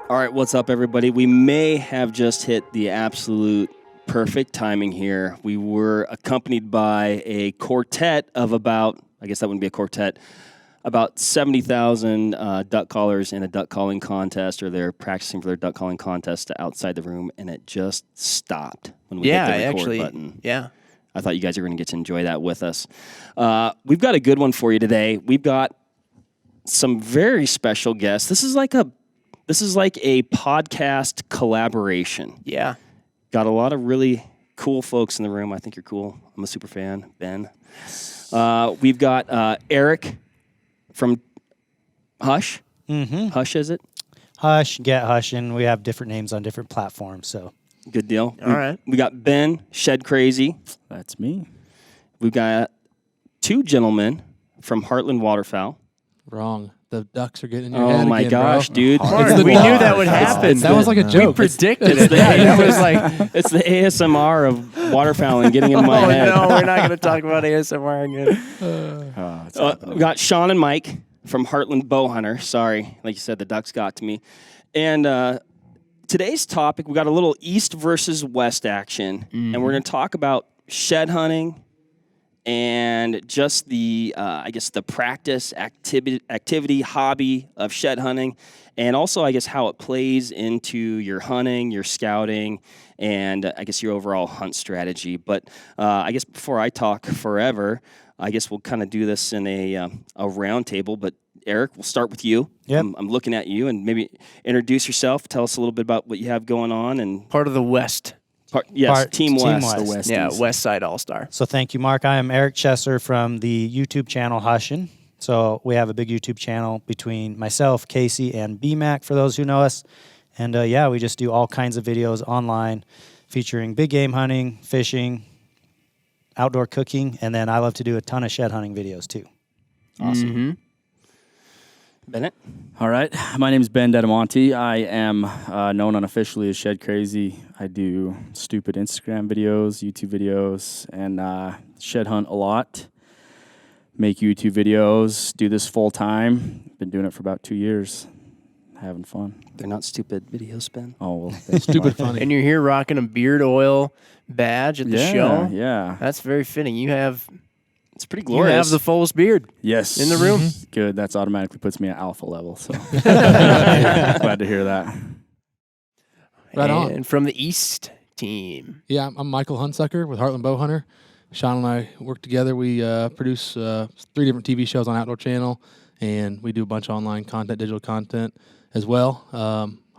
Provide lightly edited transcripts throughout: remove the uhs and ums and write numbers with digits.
All right, what's up, everybody? We may have just hit the absolute perfect timing here. We were accompanied by a quartet of about, I guess that wouldn't be a quartet, about 70,000 duck callers in a duck calling contest, or they're practicing for their duck calling contest outside the room, and it just stopped when we hit the record button. Yeah. I thought you guys were going to get to enjoy that with us. We've got a good one for you today. We've got some very special guests. This is like a podcast collaboration. Yeah. Got a lot of really cool folks in the room. I think you're cool. I'm a super fan. Ben. We've got Eric from Hush. Mm-hmm. Hush, is it? Hush, Get Hush, and we have different names on different platforms. So good deal. All right. We got Ben, Shed Crazy. That's me. We've got two gentlemen from Heartland Waterfowl. Wrong. The ducks are getting in your head Oh my again, gosh, bro. dude! We knew that would happen. That was like a joke. We predicted it. That was like, It's the ASMR of waterfowling getting in my head. no, we're not going to talk about ASMR again. We got Shawn and Mike from Heartland Bowhunter. Sorry, like you said, the ducks got to me. And today's topic, we got a little east versus west action, and we're going to talk about shed hunting and just the, I guess, the practice, activity, hobby of shed hunting, and also, I guess, how it plays into your hunting, your scouting, and I guess your overall hunt strategy. But I guess before I talk forever, I guess we'll kind of do this in a round table. But Eric, we'll start with you. Yep. I'm looking at you, and maybe introduce yourself. Tell us a little bit about what you have going on. And Part of the West. Team West. West. The West. Yeah, West Side All-Star. So thank you, Mark. I am Eric Chesser from the YouTube channel Hushin'. So we have a big YouTube channel between myself, Casey, and BMAC, for those who know us. And we just do all kinds of videos online featuring big game hunting, fishing, outdoor cooking, and then I love to do a ton of shed hunting videos too. Awesome. Mm-hmm. Bennett? All right. My name is Ben Dettamanti. I am known unofficially as Shed Crazy. I do stupid Instagram videos, YouTube videos, and shed hunt a lot. Make YouTube videos. Do this full time. Been doing it for about 2 years. Having fun. They're not stupid videos, Ben. Oh, well. Stupid funny. And you're here rocking a beard oil badge at the show. Yeah. That's very fitting. It's pretty You glorious. have the fullest beard. Yes. In the room? Good. That's automatically puts me at alpha level. So glad to hear that. Right on. And from the East team. Yeah, I'm Michael Hunsucker with Heartland Bowhunter. Sean and I work together. We produce 3 different TV shows on Outdoor Channel, and we do a bunch of online content, digital content as well.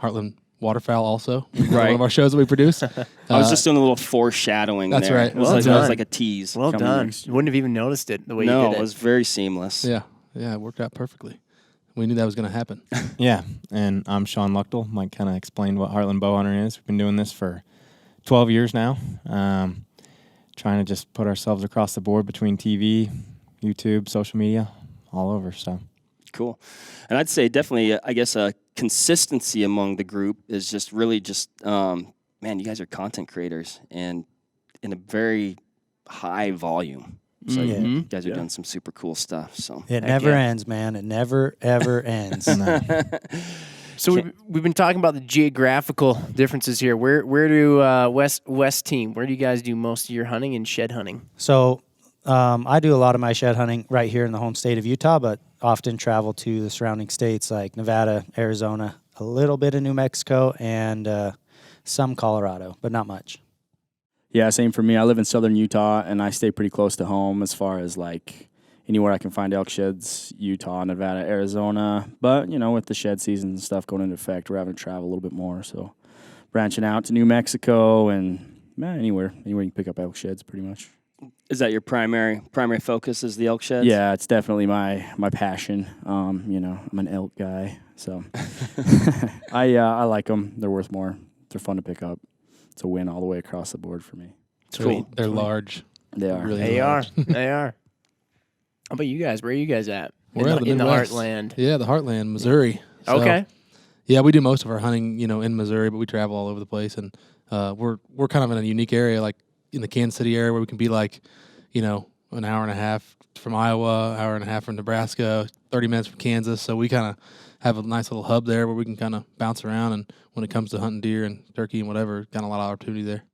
Heartland Waterfowl also, one of our shows that we produce. I was just doing a little foreshadowing That's there. right. It was, Well like, done. it was like a tease. Well coming done. next. You wouldn't have even noticed it the way you No, did it. it was very seamless. Yeah, it worked out perfectly. We knew that was going to happen. Yeah, and I'm Shawn Luchtel. Mike kind of explained what Heartland Bowhunter is. We've been doing this for 12 years now. Trying to just put ourselves across the board between TV, YouTube, social media, all over. So Cool. And I'd say definitely, I guess, a consistency among the group is just really just, man, you guys are content creators and in a very high volume. So you guys are doing some super cool stuff. So It never ends, man. It never, ever ends. So we've been talking about the geographical differences here. Where do West team? Where do you guys do most of your hunting and shed hunting? So I do a lot of my shed hunting right here in the home state of Utah, but often travel to the surrounding states like Nevada, Arizona, a little bit of New Mexico, and some Colorado, but not much. Yeah, same for me. I live in southern Utah, and I stay pretty close to home as far as, like, anywhere I can find elk sheds, Utah, Nevada, Arizona. But, with the shed season and stuff going into effect, we're having to travel a little bit more. So branching out to New Mexico and anywhere you can pick up elk sheds pretty much. is that your primary focus is the elk sheds? Yeah, it's definitely my passion. I'm an elk guy, so I like them. They're worth more. They're fun to pick up. It's a win all the way across the board for me. It's cool. They're large. They are. Really They large. are. They are. How about you guys? Where are you guys at? We're out of the in the Midwest. Heartland. Yeah, the Heartland, Missouri. So, Okay. Yeah, we do most of our hunting, in Missouri, but we travel all over the place, and we're kind of in a unique area, like in the Kansas City area, where we can be like, an hour and a half from Iowa, hour and a half from Nebraska, 30 minutes from Kansas. So we kind of have a nice little hub there where we can kind of bounce around. And when it comes to hunting deer and turkey and whatever, kind of a lot of opportunity there.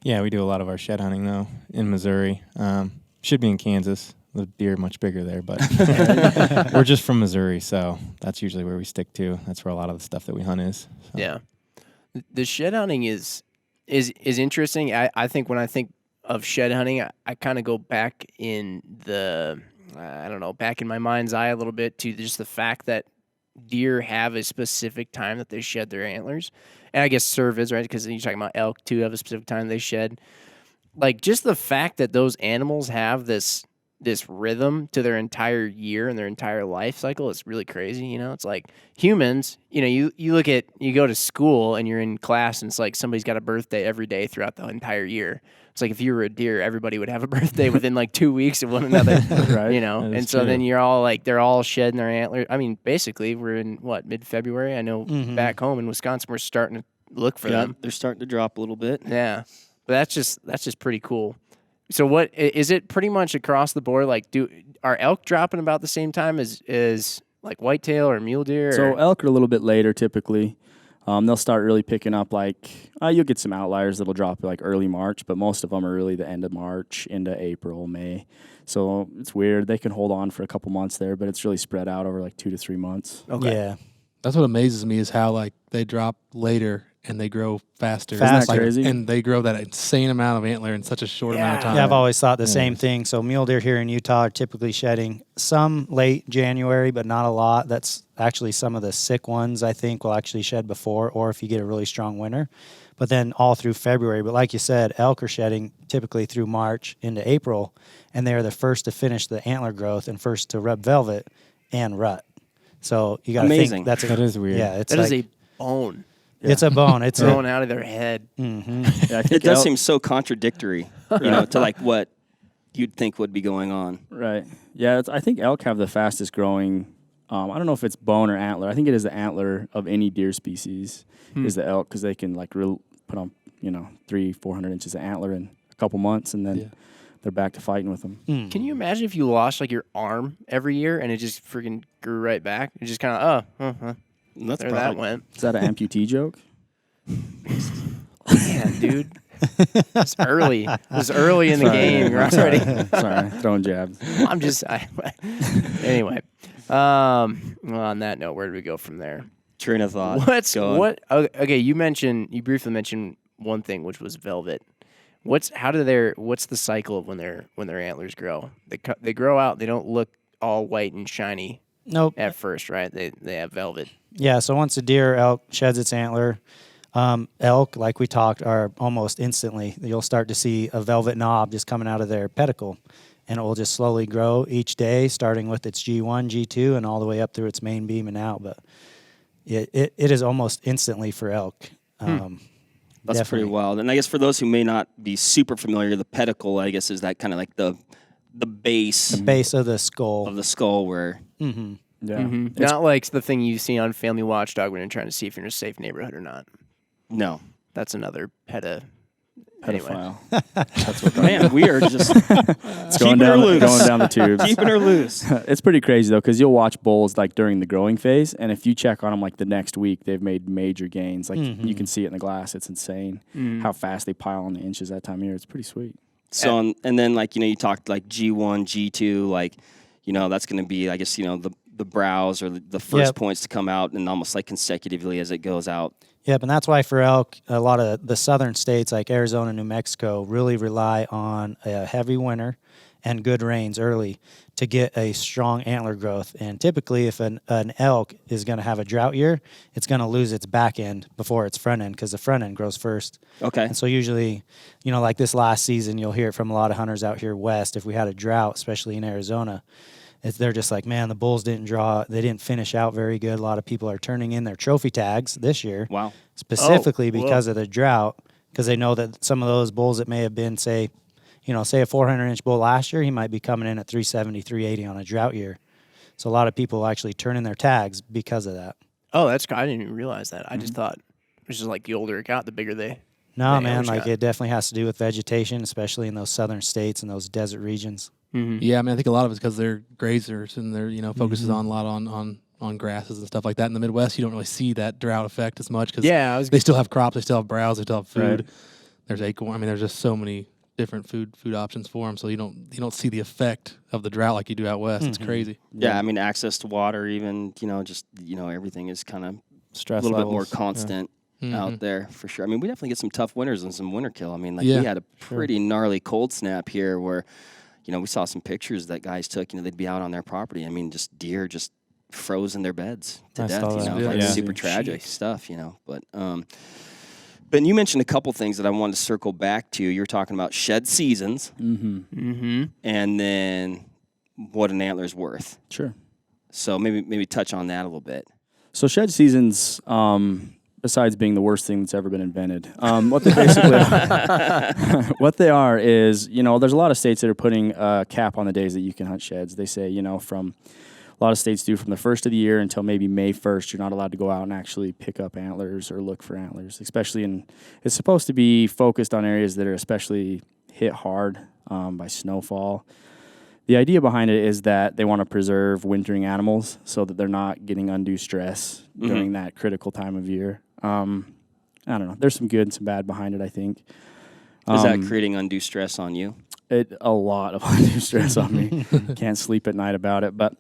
Yeah, we do a lot of our shed hunting though in Missouri. Should be in Kansas. The deer are much bigger there, but we're just from Missouri, so that's usually where we stick to. That's where a lot of the stuff that we hunt is. So. Yeah, the shed hunting is interesting. I think when I think of shed hunting, I kind of go back in the back in my mind's eye a little bit to just the fact that deer have a specific time that they shed their antlers, and I guess cervids, right? Because you're talking about elk too, have a specific time they shed. Like just the fact that those animals have this rhythm to their entire year and their entire life cycle is really crazy. You know, it's like humans, you know, you go to school and you're in class and it's like somebody's got a birthday every day throughout the entire year. It's like if you were a deer, everybody would have a birthday within like 2 weeks of one another, Right. you know? And so then you're all like, they're all shedding their antlers. I mean, basically we're in mid-February. I know back home in Wisconsin, we're starting to look for them. They're starting to drop a little bit. Yeah. But that's just pretty cool. So what is it pretty much across the board? Like, are elk dropping about the same time as like whitetail or mule deer? So elk are a little bit later typically. They'll start really picking up you'll get some outliers that'll drop like early March, but most of them are really the end of March into April, May. So it's weird. They can hold on for a couple months there, but it's really spread out over like 2 to 3 months. Okay. Yeah. That's what amazes me is how like they drop later and they grow faster. Isn't that crazy? And they grow that insane amount of antler in such a short amount of time. Yeah, I've always thought the same thing. So mule deer here in Utah are typically shedding some late January, but not a lot. That's actually some of the sick ones I think will actually shed before, or if you get a really strong winter. But then all through February. But like you said, elk are shedding typically through March into April, and they are the first to finish the antler growth and first to rub velvet and rut. So you got to think that is weird. Yeah, it's that like, is a bone. It's a bone. It's thrown out of their head. Yeah, I think It does seem so contradictory, you know, to like what you'd think would be going on. Right. Yeah, I think elk have the fastest growing. I don't know if it's bone or antler. I think it is the antler of any deer species is the elk because they can like put on 300-400 inches of antler in a couple months and then they're back to fighting with them. Can you imagine if you lost like your arm every year and it just freaking grew right back? It just kind of That's there probably, that went. Is that an amputee joke? Man, dude. It's early. It was early in the game. You're already. Sorry, throwing jabs. I'm just. Anyway. Well, on that note, where do we go from there? train of thought. Okay, you briefly mentioned one thing, which was velvet. What's the cycle of when their antlers grow? They grow out. They don't look all white and shiny. Nope. At first, right? They have velvet. Yeah, so once a deer or elk sheds its antler, elk, like we talked, are almost instantly, you'll start to see a velvet knob just coming out of their pedicle. And it will just slowly grow each day, starting with its G1, G2, and all the way up through its main beam and out. But it is almost instantly for elk. That's definitely pretty wild. And I guess for those who may not be super familiar, the pedicle, I guess, is that kind of like the base. The base of the skull. Of the skull where... Mm-hmm. Yeah. Mm-hmm. Not like the thing you see on Family Watchdog when you're trying to see if you're in a safe neighborhood or not. No. That's another pedophile. Anyway. That's what. Man, we are just it's going down the tubes. Keeping her loose. It's pretty crazy though, because you'll watch bulls like during the growing phase, and if you check on them like the next week, they've made major gains. Like you can see it in the glass. It's insane how fast they pile on the inches that time of year. It's pretty sweet. So and then like you talked like G1, G2, like that's going to be I guess the brows or the first points to come out and almost like consecutively as it goes out. Yep, and that's why for elk, a lot of the southern states like Arizona, New Mexico really rely on a heavy winter and good rains early to get a strong antler growth. And typically if an elk is going to have a drought year, it's going to lose its back end before its front end because the front end grows first. Okay. And so usually, like this last season, you'll hear it from a lot of hunters out here west. If we had a drought, especially in Arizona, they're just like, man, the bulls didn't finish out very good. A lot of people are turning in their trophy tags this year. Wow. Specifically because of the drought, because they know that some of those bulls that may have been, say a 400-inch bull last year, he might be coming in at 370, 380 on a drought year. So a lot of people actually turn in their tags because of that. Oh, I didn't even realize that. I just thought it was just like the older it got, the bigger they No, the man, antler like shot. it definitely has to do with vegetation, especially in those southern states and those desert regions. Mhm. Yeah, I mean, I think a lot of it's because they're grazers and they're focuses Mhm. on a lot on grasses and stuff like that. In the Midwest, you don't really see that drought effect as much because Yeah, I was they still have crops, they still have browse, they still have food. Right. There's acorn. I mean, there's just so many different food options for them. So you don't see the effect of the drought like you do out west. It's Mhm. crazy. Yeah, I mean, access to water, even, just, everything is kind of Stress a little bit more levels, yeah. constant out there for sure. I mean, we definitely get some tough winters and some winter kill. I mean, like Yeah. we had a pretty gnarly cold snap here where, we saw some pictures that guys took, they'd be out on their property. I mean, just deer just froze in their beds to I death, saw that. like Yeah. super tragic stuff, But you mentioned a couple things that I wanted to circle back to. You were talking about shed seasons and then what an antler's worth. Sure. So maybe touch on that a little bit. So shed seasons, besides being the worst thing that's ever been invented, what they basically what they are is, there's a lot of states that are putting a cap on the days that you can hunt sheds. They say, from a lot of states do from the first of the year until maybe May 1st, you're not allowed to go out and actually pick up antlers or look for antlers, especially it's supposed to be focused on areas that are especially hit hard by snowfall. The idea behind it is that they want to preserve wintering animals so that they're not getting undue stress during that critical time of year. I don't know. There's some good and some bad behind it, I think. Is that creating undue stress on you? A lot of undue stress on me. Can't sleep at night about it. But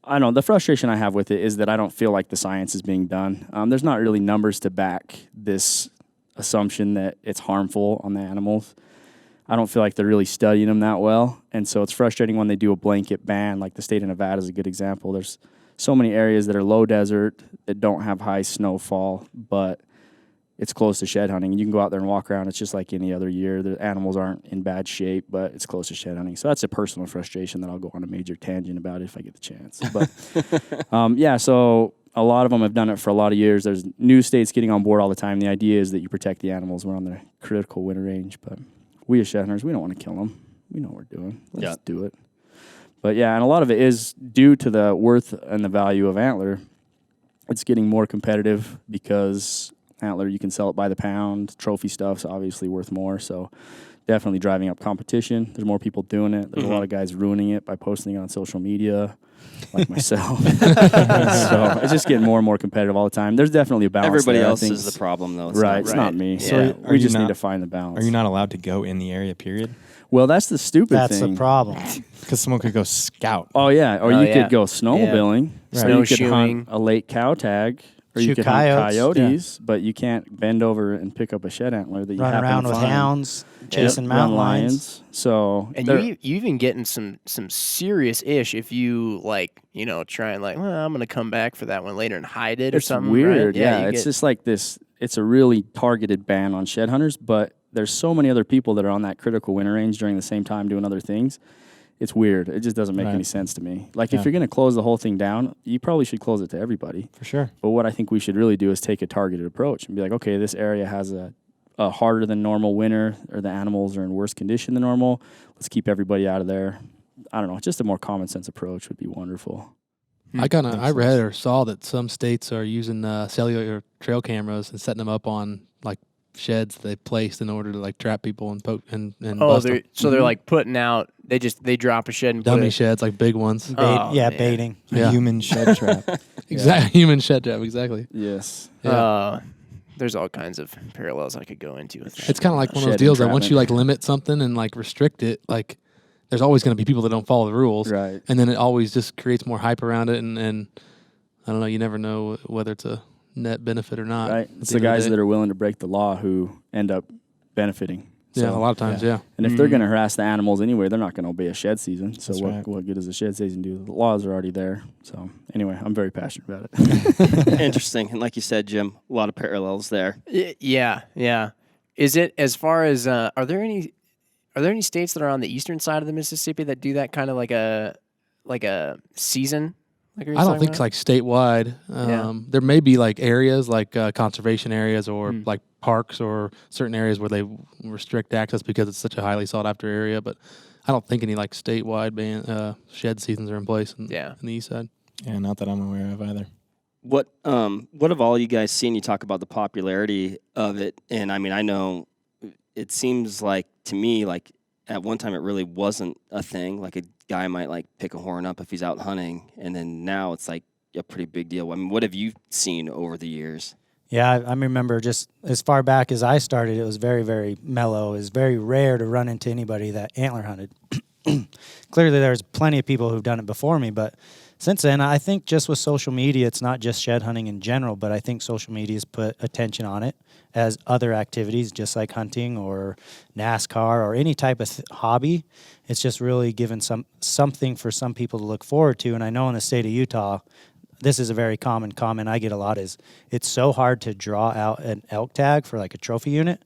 I don't know. The frustration I have with it is that I don't feel like the science is being done. There's not really numbers to back this assumption that it's harmful on the animals. I don't feel like they're really studying them that well. And so it's frustrating when they do a blanket ban, like the state of Nevada is a good example. There's so many areas that are low desert that don't have high snowfall, but it's close to shed hunting. You can go out there and walk around. It's just like any other year. The animals aren't in bad shape, but it's close to shed hunting. So that's a personal frustration that I'll go on a major tangent about if I get the chance. But yeah, so a lot of them have done it for a lot of years. There's new states getting on board all the time. The idea is that you protect the animals. We're on the critical winter range, but we as shed hunters, we don't want to kill them. We know what we're doing. Let's do it. But yeah, and a lot of it is due to the worth and the value of antler. It's getting more competitive because antler, you can sell it by the pound. Trophy stuff's obviously worth more, so definitely driving up competition. There's more people doing it. There's a lot of guys ruining it by posting it on social media, like myself. So it's just getting more and more competitive all the time. There's definitely a balance. Everybody there, else is the problem, though. It's not me. So we just need to find the balance. Are you not allowed to go in the area, period? Well, that's the stupid That's thing. the problem. Because someone could go scout. Oh, yeah. Or you could go snowmobiling. Right. Or you could Snowshoeing. hunt a late cow tag. Or you Shoot could coyotes. hunt coyotes, but you can't bend over and pick up a shed antler that you Run happen around to with find. hounds, chasing Run mountain lions. So And you even getting some serious ish if you try and I'm gonna come back for that one later and hide it or it's something. weird. Right? Yeah, it's just like this. It's a really targeted ban on shed hunters, but there's so many other people that are on that critical winter range during the same time doing other things. It's weird. It just doesn't make any sense to me. Like, if you're going to close the whole thing down, you probably should close it to everybody. For sure. But what I think we should really do is take a targeted approach and be like, okay, this area has a harder than normal winter, or the animals are in worse condition than normal. Let's keep everybody out of there. I don't know. Just a more common sense approach would be wonderful. I read or saw that some states are using cellular trail cameras and setting them up on like sheds they placed in order to like trap people and poke and bust them. They're like putting out. They drop a shed and Dummy put it, sheds, like big ones. man. Baiting. A Yeah. human shed trap. Exactly, human shed trap. Exactly. Yes. There's all kinds of parallels I could go into with that. It's kind of like one of those Shed deals that once entrapment. you like limit something and like restrict it, like there's always going to be people that don't follow the rules, Right. and then it always just creates more hype around it, and I don't know, you never know whether it's a net benefit or not. Right. It's the guys that are willing to break the law who end up benefiting. Yeah, a lot of times, yeah. And if they're going to harass the animals anyway, they're not going to obey a shed season. So That's what good does a shed season do? The laws are already there. So anyway, I'm very passionate about it. Interesting. And like you said, Jim, a lot of parallels there. Yeah. Is it as far as are there any states that are on the eastern side of the Mississippi that do that kind of like a season? Like I don't think it's like statewide. There may be like areas like conservation areas or like parks or certain areas where they restrict access because it's such a highly sought after area. But I don't think any like statewide shed seasons are in place in the east side. Yeah, not that I'm aware of either. What have all you guys seen? You talk about the popularity of it, and I mean, I know it seems like to me like at one time it really wasn't a thing. Like a guy might like pick a horn up if he's out hunting, and then now it's like a pretty big deal. I mean, what have you seen over the years? Yeah, I remember just as far back as I started, it was very, very mellow. It was very rare to run into anybody that antler hunted. Clearly, there's plenty of people who've done it before me, but since then, I think just with social media, it's not just shed hunting in general, but I think social media has put attention on it as other activities, just like hunting or NASCAR or any type of hobby. It's just really given something for some people to look forward to. And I know in the state of Utah, this is a very common comment I get a lot is it's so hard to draw out an elk tag for like a trophy unit.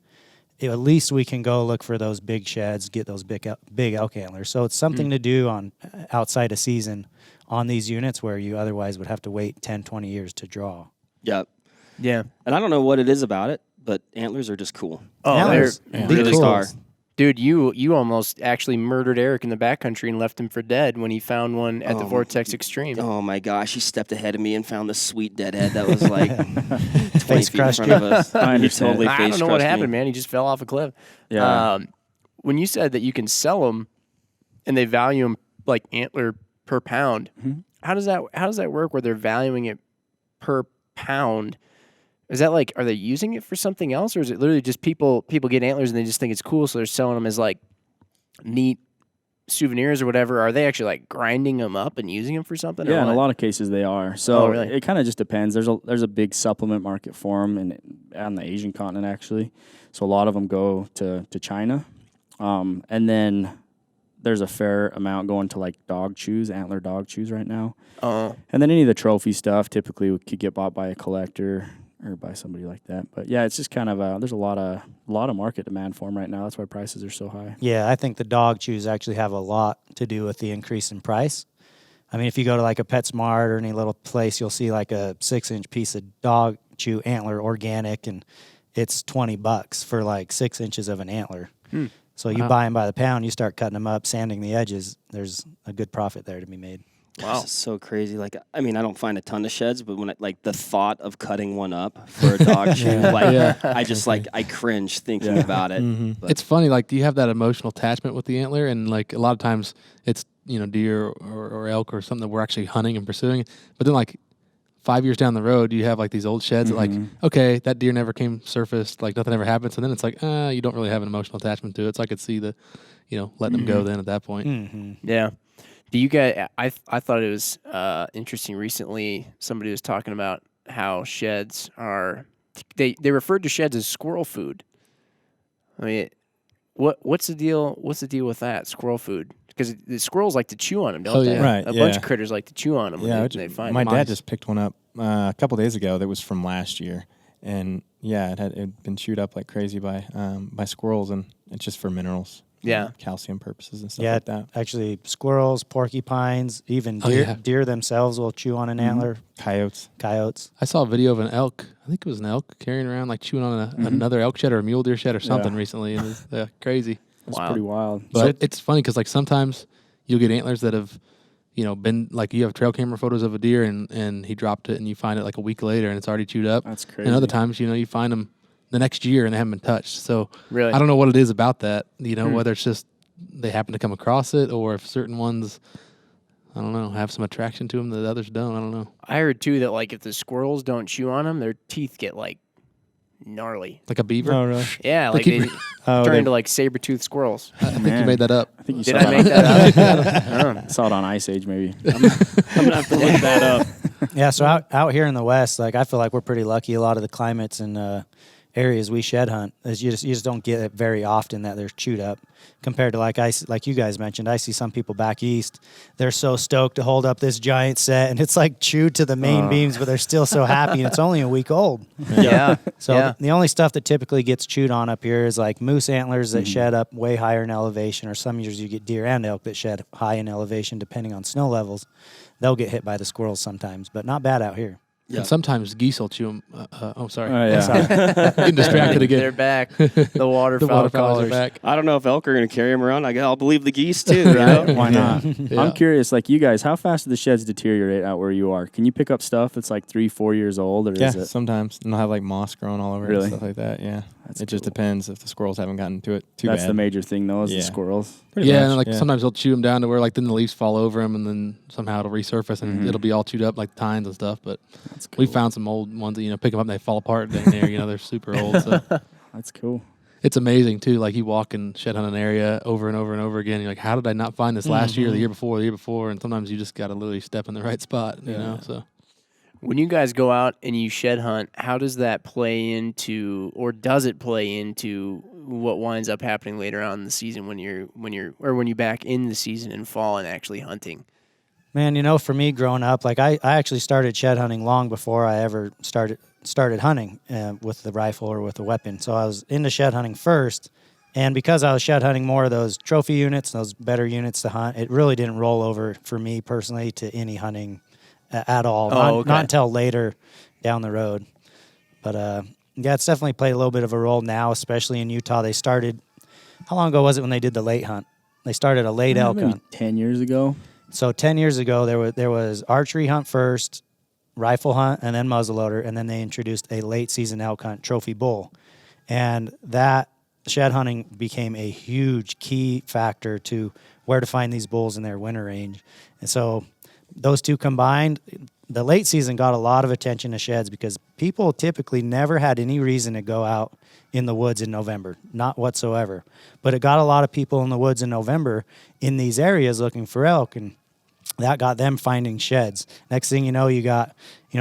At least we can go look for those big sheds, get those big elk antlers. So it's something to do on outside of season on these units where you otherwise would have to wait 10, 20 years to draw. Yep. Yeah. And I don't know what it is about it, but antlers are just cool. Oh, Antlers, they're the really coolest. are. Dude, you almost actually murdered Eric in the backcountry and left him for dead when he found one at the Vortex Extreme. Oh my gosh, he stepped ahead of me and found the sweet deadhead that was like 20 Face feet in crushed front you. of us. I He understand. totally I face don't know what crushed happened, me. man. He just fell off a cliff. Yeah. When you said that you can sell them and they value them like antler per pound, how does that work where they're valuing it per pound? Is that like, are they using it for something else, or is it literally just people get antlers and they just think it's cool, so they're selling them as like neat souvenirs or whatever? Are they actually like grinding them up and using them for something? Yeah, or in a what? lot of cases they are. So really? it kind of just depends. There's a big supplement market for them on the Asian continent actually. So a lot of them go to China, and then there's a fair amount going to like dog chews, antler dog chews right now. Oh, And then any of the trophy stuff typically could get bought by a collector or by somebody like that. But yeah, it's just kind of there's a lot of market demand for them right now. That's why prices are so high. Yeah, I think the dog chews actually have a lot to do with the increase in price. I mean, if you go to like a PetSmart or any little place, you'll see like a 6-inch piece of dog chew antler organic, and it's $20 for like 6 inches of an antler. So you buy them by the pound, you start cutting them up, sanding the edges. There's a good profit there to be made. Wow, this is so crazy. Like, I mean, I don't find a ton of sheds, but when like the thought of cutting one up for a dog chew, like I just like I cringe thinking about it. But It's funny, like, do you have that emotional attachment with the antler? And like a lot of times it's, deer or elk or something that we're actually hunting and pursuing. But then like 5 years down the road, you have like these old sheds that like, okay, that deer never came surfaced, like nothing ever happened. So then it's like, you don't really have an emotional attachment to it. So I could see the, letting them go then at that point. yeah. Do you guys? I thought it was interesting. Recently, somebody was talking about how sheds are. They referred to sheds as squirrel food. I mean, what's the deal? What's the deal with that squirrel food? Because the squirrels like to chew on them, don't they? Right, A bunch yeah. of critters like to chew on them. Yeah, when they find my them. dad just picked one up a couple days ago that was from last year, and yeah, it had been chewed up like crazy by squirrels, and it's just for minerals, Yeah. calcium purposes and stuff Yeah, like that. actually, squirrels, porcupines, even Oh, deer, yeah. deer themselves will chew on an antler. Coyotes. Coyotes. I saw a video of an elk. I think it was an elk carrying around, like chewing on another elk shed or a mule deer shed or something recently. And it was crazy. It's Wow. pretty wild. But it's funny because like sometimes you'll get antlers that have, been like you have trail camera photos of a deer and he dropped it and you find it like a week later and it's already chewed up. That's crazy. And other times, you find them the next year and they haven't been touched. So Really? I don't know what it is about that, whether it's just they happen to come across it or if certain ones, I don't know, have some attraction to them that others don't. I don't know. I heard too that like if the squirrels don't chew on them, their teeth get like gnarly. Like a beaver. Oh, really? Yeah, like keep- they turn into like saber-toothed squirrels. I think you made that up. I think you Did saw I make that up? I saw it on Ice Age maybe. I'm gonna have to look that up. Yeah, so out here in the West, like I feel like we're pretty lucky. A lot of the climates and areas we shed hunt, is you just don't get it very often that they're chewed up. Compared to like you guys mentioned, I see some people back east. They're so stoked to hold up this giant set, and it's like chewed to the main beams, but they're still so happy, and it's only a week old. Yeah. So yeah. the only stuff that typically gets chewed on up here is like moose antlers that shed up way higher in elevation, or some years you get deer and elk that shed high in elevation depending on snow levels. They'll get hit by the squirrels sometimes, but not bad out here. Yeah. And sometimes geese will chew them. Oh, sorry. yeah. Getting distracted again. They're back. The waterfowl waterfowlers callers. are back. I don't know if elk are going to carry them around. I'll believe the geese too. You know? Why not? Yeah. I'm curious, like you guys, how fast do the sheds deteriorate out where you are? Can you pick up stuff that's like 3-4 years old, or Yeah, is it? sometimes. And they'll have like moss growing all over it Really? and stuff like that. Yeah. That's It just cool. depends if the squirrels haven't gotten to it too That's bad. the major thing, though, is the Yeah. squirrels. Pretty Yeah, much, and like yeah. sometimes they'll chew them down to where like then the leaves fall over them, and then somehow it'll resurface and Mhm. it'll be all chewed up like tines and stuff. But That's cool. we found some old ones that pick them up and they fall apart down there. They're super old. So That's cool. it's amazing too. Like you walk and shed hunt an area over and over and over again. You're like, how did I not find this last year, the year before? And sometimes you just got to literally step in the right spot. You know, so. When you guys go out and you shed hunt, how does that play into, or does it play into what winds up happening later on in the season when you're back in the season in fall and actually hunting? Man, for me growing up, like I actually started shed hunting long before I ever started hunting with the rifle or with a weapon. So I was into shed hunting first, and because I was shed hunting more of those trophy units, those better units to hunt, it really didn't roll over for me personally to any hunting at all. Not until later down the road. But yeah, it's definitely played a little bit of a role now, especially in Utah. They started, how long ago was it when they did the late hunt? They started a late elk Maybe hunt. 10 years ago. So 10 years ago, there was archery hunt first, rifle hunt, and then muzzleloader, and then they introduced a late season elk hunt, trophy bull. And that shed hunting became a huge key factor to where to find these bulls in their winter range. And so those two combined, the late season got a lot of attention to sheds because people typically never had any reason to go out in the woods in November, not whatsoever. But it got a lot of people in the woods in November in these areas looking for elk, and that got them finding sheds. Next thing you know, you got,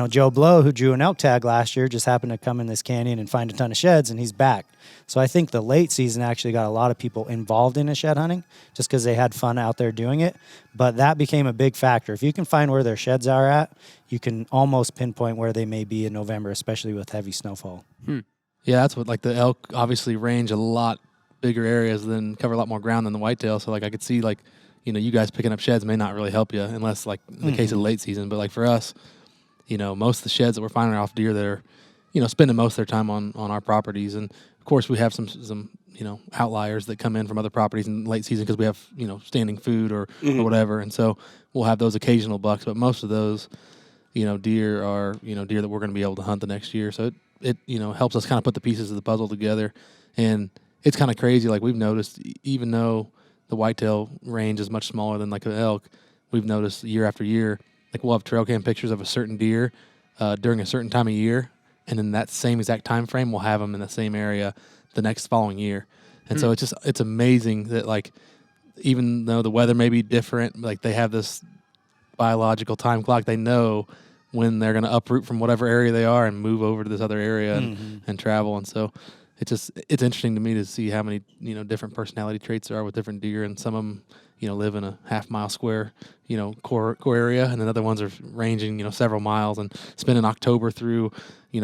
Joe Blow, who drew an elk tag last year, just happened to come in this canyon and find a ton of sheds, and he's back. So I think the late season actually got a lot of people involved in shed hunting just because they had fun out there doing it. But that became a big factor. If you can find where their sheds are at, you can almost pinpoint where they may be in November, especially with heavy snowfall. Yeah, that's what, like, the elk obviously range a lot bigger areas than cover a lot more ground than the whitetail. So, like, I could see, like, you guys picking up sheds may not really help you unless, like, in the case of the late season. But, like, for us, most of the sheds that we're finding are off deer that are, spending most of their time on our properties. And, of course, we have some outliers that come in from other properties in late season because we have, standing food or whatever. And so we'll have those occasional bucks. But most of those, deer are, deer that we're going to be able to hunt the next year. So it helps us kind of put the pieces of the puzzle together. And it's kind of crazy. Like, we've noticed, even though the whitetail range is much smaller than like an elk, we've noticed year after year, like, we'll have trail cam pictures of a certain deer during a certain time of year, and in that same exact time frame, we'll have them in the same area the next following year. And so it's amazing that, like, even though the weather may be different, like, they have this biological time clock. They know when they're going to uproot from whatever area they are and move over to this other area and travel. And so it's interesting to me to see how many, different personality traits there are with different deer. And some of them, live in a half-mile square, core area, and then other ones are ranging, several miles and spending October through,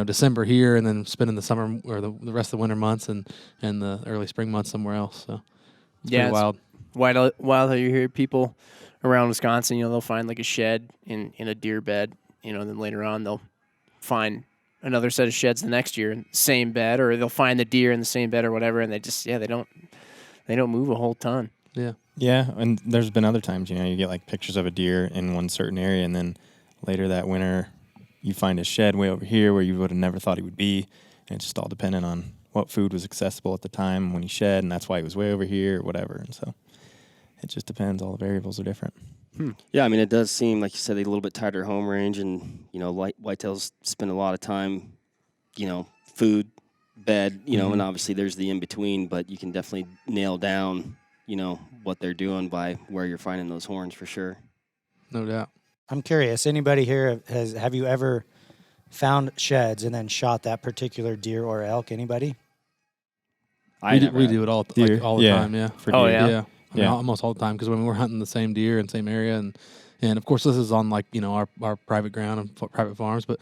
December here, and then spending the summer or the rest of the winter months and the early spring months somewhere else. So it's pretty wild. Wild how you hear people around Wisconsin, they'll find like a shed in a deer bed, and then later on they'll find another set of sheds the next year, same bed, or they'll find the deer in the same bed or whatever, and they just they don't move a whole ton. Yeah. Yeah, and there's been other times, you get like pictures of a deer in one certain area, and then later that winter you find a shed way over here where you would have never thought he would be, and it's just all dependent on what food was accessible at the time when he shed, and that's why he was way over here or whatever. And so it just depends. All the variables are different. Yeah, I mean, it does seem, like you said, a little bit tighter home range, and, whitetails spend a lot of time, food, bed, and obviously there's the in-between, but you can definitely nail down, what they're doing by where you're finding those horns for sure. No doubt. I'm curious, anybody here, have you ever found sheds and then shot that particular deer or elk? Anybody? We do it all the time, yeah. For deer. Yeah. I mean, almost all the time, because when we're hunting the same deer in the same area, and of course this is on, like, our private ground and private farms, but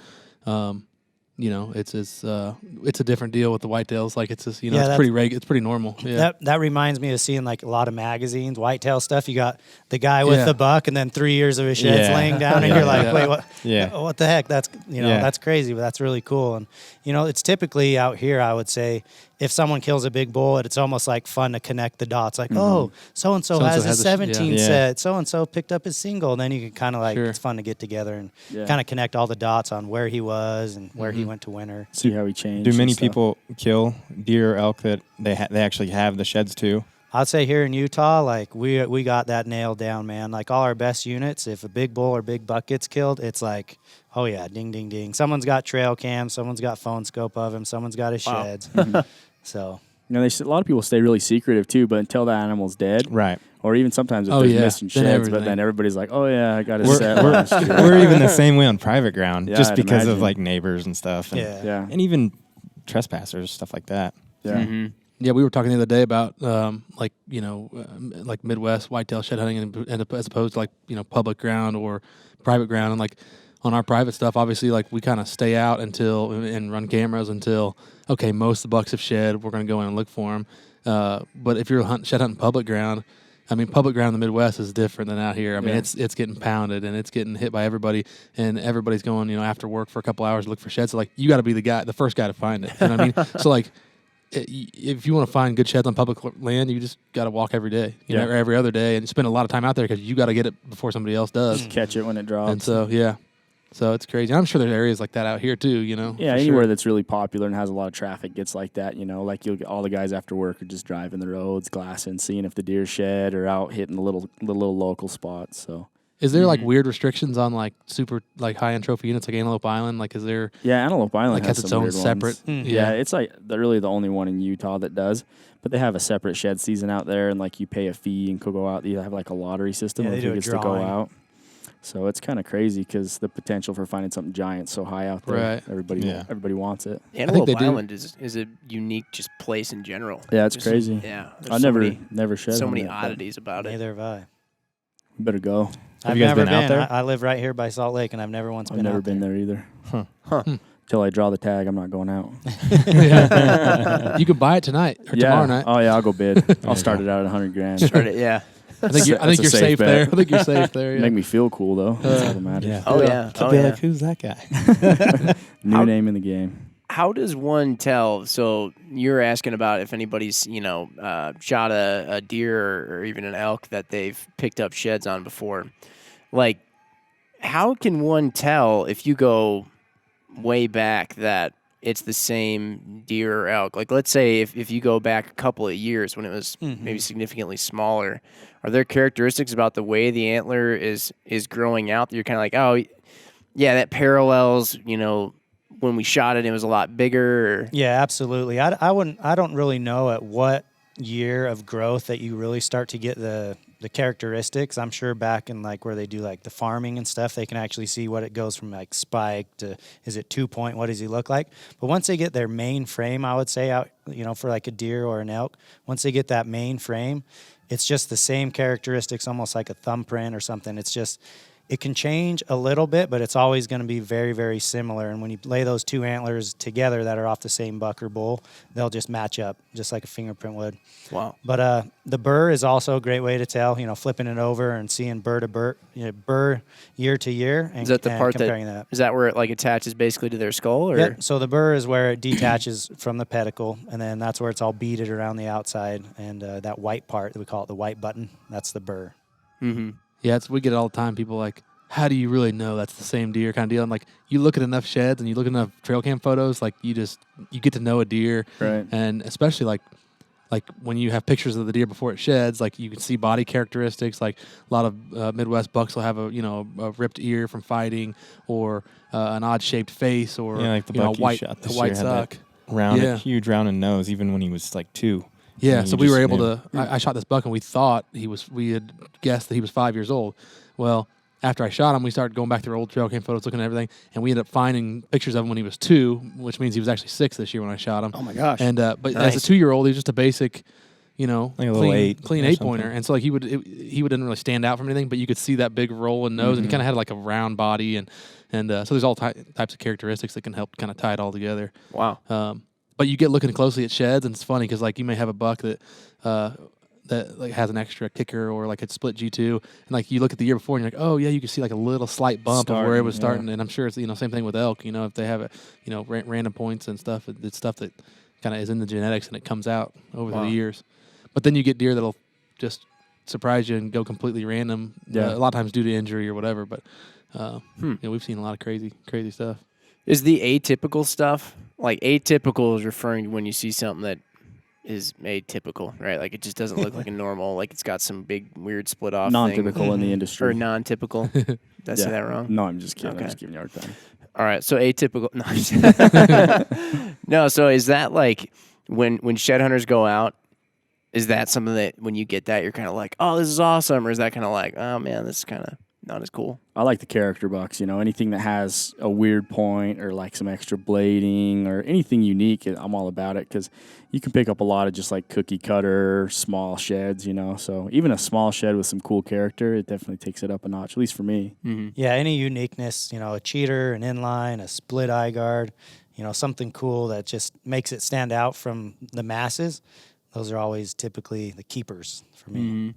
it's a different deal with the whitetails. Like it's just, Yeah, it's pretty normal. Yeah. That reminds me of seeing like a lot of magazines, whitetail stuff. You got the guy with the buck, and then 3 years of his sheds laying down, and you're like, wait, what? Yeah. What the heck? That's that's crazy, but that's really cool. And it's typically out here, I would say, if someone kills a big bull, it's almost like fun to connect the dots. Like, oh, so and so has a 17 set. So and so picked up his single. And then you can kind of like it's fun to get together and kind of connect all the dots on where he was and where he went to winter. See how he changed. Do many people kill deer or elk that they actually have the sheds too? I'd say here in Utah, like we got that nailed down, man. Like all our best units, if a big bull or big buck gets killed, it's like, oh yeah, ding, ding, ding. Someone's got trail cam, someone's got phone scope of him, someone's got his sheds. So, a lot of people stay really secretive too, but until that animal's dead, right? Or even sometimes if there's missing sheds, but then everybody's like, oh yeah, I got a set. We're even the same way on private ground, just I'd because imagine. of like neighbors and stuff, and, and even trespassers, stuff like that. Yeah. Yeah, we were talking the other day about like Midwest whitetail shed hunting, and as opposed to like public ground or private ground, and like on our private stuff, obviously like we kind of stay out and run cameras until most of the bucks have shed. We're going to go in and look for them. But if you're shed hunting public ground, I mean, public ground in the Midwest is different than out here. I mean, it's getting pounded and it's getting hit by everybody, and everybody's going after work for a couple hours to look for sheds. So like you got to be the first guy to find it. You know what I mean? So like, if you want to find good sheds on public land, you just got to walk every day, or every other day, and spend a lot of time out there because you got to get it before somebody else does. Just catch it when it drops. And so it's crazy. I'm sure there's areas like that out here too. Yeah, anywhere that's really popular and has a lot of traffic gets like that. Like you'll get all the guys after work are just driving the roads, glassing, seeing if the deer shed, or out hitting the little local spots. So. Is there like weird restrictions on like super like high end trophy units like Antelope Island? Like, is there? Yeah, Antelope Island has its own separate. Yeah, it's like they're really the only one in Utah that does. But they have a separate shed season out there, and like you pay a fee and could go out. You have like a lottery system of who gets to go out. So it's kind of crazy because the potential for finding something giant so high out there. Right. Everybody wants it. Antelope Island is a unique just place in general. Yeah, it's crazy. Yeah, I've never shed. So many oddities about it. Neither have I. We better go. Have you guys been out there? I live right here by Salt Lake, and I've never once been out there. I've never been there either. Till I draw the tag, I'm not going out. You could buy it tonight or tomorrow night. Oh yeah, I'll go bid. I'll start it out at $100,000. Start it, yeah. I think you're safe there. I think you're safe there. Yeah. Make me feel cool though. That's all that matters. Yeah. Oh yeah. Could be like, who's that guy? New name in the game. How does one tell? So you're asking about if anybody's, shot a deer or even an elk that they've picked up sheds on before. Like, how can one tell if you go way back that it's the same deer or elk? Like, let's say if you go back a couple of years when it was maybe significantly smaller, are there characteristics about the way the antler is growing out that you're kind of like, oh, yeah, that parallels, when we shot it, it was a lot bigger? Or? Yeah, absolutely. I don't really know at what year of growth that you really start to get the characteristics. I'm sure back in like where they do like the farming and stuff, they can actually see what it goes from like spike to, is it 2-point? What does he look like? But once they get their main frame, I would say out, for like a deer or an elk, once they get that main frame, it's just the same characteristics, almost like a thumbprint or something. It's just, it can change a little bit, but it's always going to be very, very similar. And when you lay those two antlers together that are off the same buck or bull, they'll just match up, just like a fingerprint would. Wow. But the burr is also a great way to tell, flipping it over and seeing burr to burr, burr year to year. And, is that the part that? Is that where it like attaches basically to their skull? Or? Yeah, so the burr is where it detaches from the pedicle, and then that's where it's all beaded around the outside. And that white part, we call it the white button, that's the burr. Mm-hmm. Yeah, we get it all the time. People like, how do you really know that's the same deer kind of deal? And like, you look at enough sheds and you look at enough trail cam photos, like you get to know a deer. Right. And especially like when you have pictures of the deer before it sheds, like you can see body characteristics. Like a lot of Midwest bucks will have a ripped ear from fighting, or an odd shaped face, or like the buck white shot this white year suck. Huge rounded nose, even when he was like 2. Yeah, so we were able to. I shot this buck, and we had guessed that he was 5 years old. Well, after I shot him, we started going back through old trail cam photos, looking at everything, and we ended up finding pictures of him when he was 2, which means he was actually 6 this year when I shot him. Oh my gosh! And but nice. as a 2-year-old, he was just a basic, you know, Like a little eight clean or 8-pointer, something. and so like he wouldn't really stand out from anything, but you could see that big rolling nose, and he kind of had like a round body, and so there's all types of characteristics that can help kind of tie it all together. Wow. But you get looking closely at sheds, and it's funny because like you may have a buck that like has an extra kicker or like a split G2, and like you look at the year before and you're like, oh yeah, you can see like a little slight bump of where it was starting, and I'm sure it's same thing with elk. If they have random points and stuff, it's stuff that kind of is in the genetics and it comes out over the years. But then you get deer that'll just surprise you and go completely random. A lot of times due to injury or whatever. But we've seen a lot of crazy stuff. Is the atypical stuff, like atypical is referring to when you see something that is atypical, right? Like it just doesn't look like a normal, like it's got some big weird split off Non-typical thing. in the industry. Or non-typical. Did I say that wrong? No, I'm just kidding. Okay. I'm just giving you a hard time. All right, so atypical. No, no. So is that like when shed hunters go out? Is that something that when you get that you're kind of like, oh, this is awesome, or is that kind of like, oh man, this is kind of not as cool? I like the character bucks. Anything that has a weird point or like some extra blading or anything unique, I'm all about it because you can pick up a lot of just like cookie cutter small sheds. So even a small shed with some cool character, it definitely takes it up a notch. At least for me. Mm-hmm. Yeah, any uniqueness, a cheater, an inline, a split eye guard, something cool that just makes it stand out from the masses. Those are always typically the keepers for me. Mm-hmm.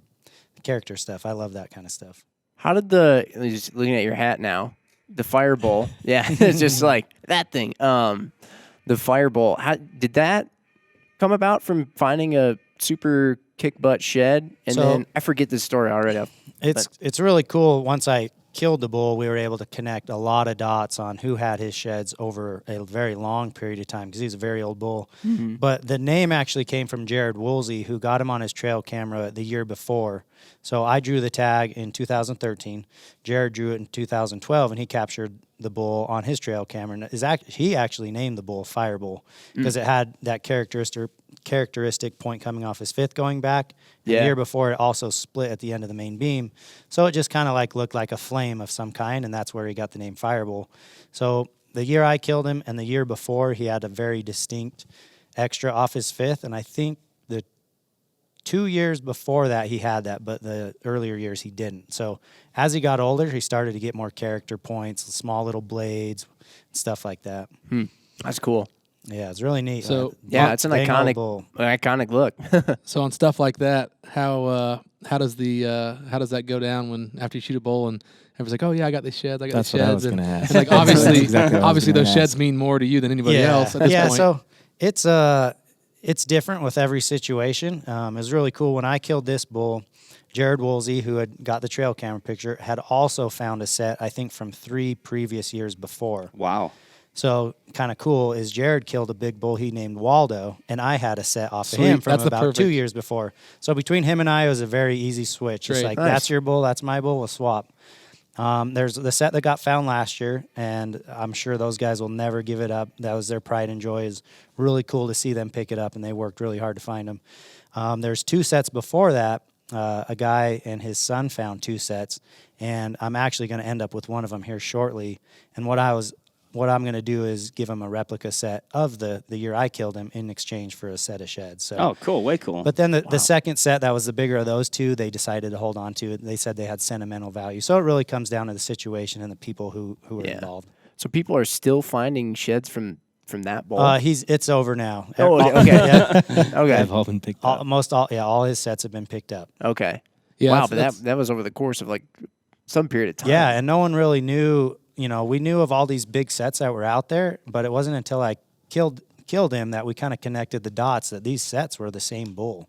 The character stuff, I love that kind of stuff. How did just looking at your hat now, the firebowl? Yeah, it's just like that thing. The firebowl. How did that come about from finding a super kick butt shed? And then I forget this story already. It's really cool. Once I killed the bull, we were able to connect a lot of dots on who had his sheds over a very long period of time because he's a very old bull. Mm-hmm. But the name actually came from Jared Woolsey, who got him on his trail camera the year before. So I drew the tag in 2013. Jared drew it in 2012, and he captured the bull on his trail camera. And he actually named the bull Firebull because it had that characteristic point coming off his fifth going back. The year before, it also split at the end of the main beam. So it just kind of like looked like a flame of some kind, and that's where he got the name Firebull. So the year I killed him and the year before, he had a very distinct extra off his fifth, and I think the 2 years before that he had that, but the earlier years he didn't. So as he got older, he started to get more character points, small little blades, stuff like that. That's cool. Yeah, it's really neat. So it's an iconic look. So on stuff like that, how does that go down when after you shoot a bull and everyone's like, oh yeah, I got these sheds, That's what I was going to ask. And like obviously those sheds mean more to you than anybody else at this point. So it's different with every situation. It was really cool when I killed this bull. Jared Woolsey, who had got the trail camera picture, had also found a set, I think, from 3 previous years before. Wow. So kind of cool is Jared killed a big bull he named Waldo, and I had a set off of him from about 2 years before. So between him and I, it was a very easy switch. It's like, that's your bull, that's my bull, we'll swap. There's the set that got found last year, and I'm sure those guys will never give it up. That was their pride and joy. Is really cool to see them pick it up, and they worked really hard to find them. There's 2 sets before that. A guy and his son found 2 sets, and I'm actually going to end up with one of them here shortly. And what I'm going to do is give him a replica set of the year I killed him in exchange for a set of sheds. So, oh, cool. Way cool. But then the second set, that was the bigger of those 2, they decided to hold on to it. They said they had sentimental value. So it really comes down to the situation and the people who are involved. So people are still finding sheds from that bull? It's over now. Oh, okay. Okay. They've all been picked up. All his sets have been picked up. Okay. Yeah, wow, but that was over the course of like some period of time. Yeah, and no one really knew. We knew of all these big sets that were out there, but it wasn't until I killed him that we kind of connected the dots that these sets were the same bull.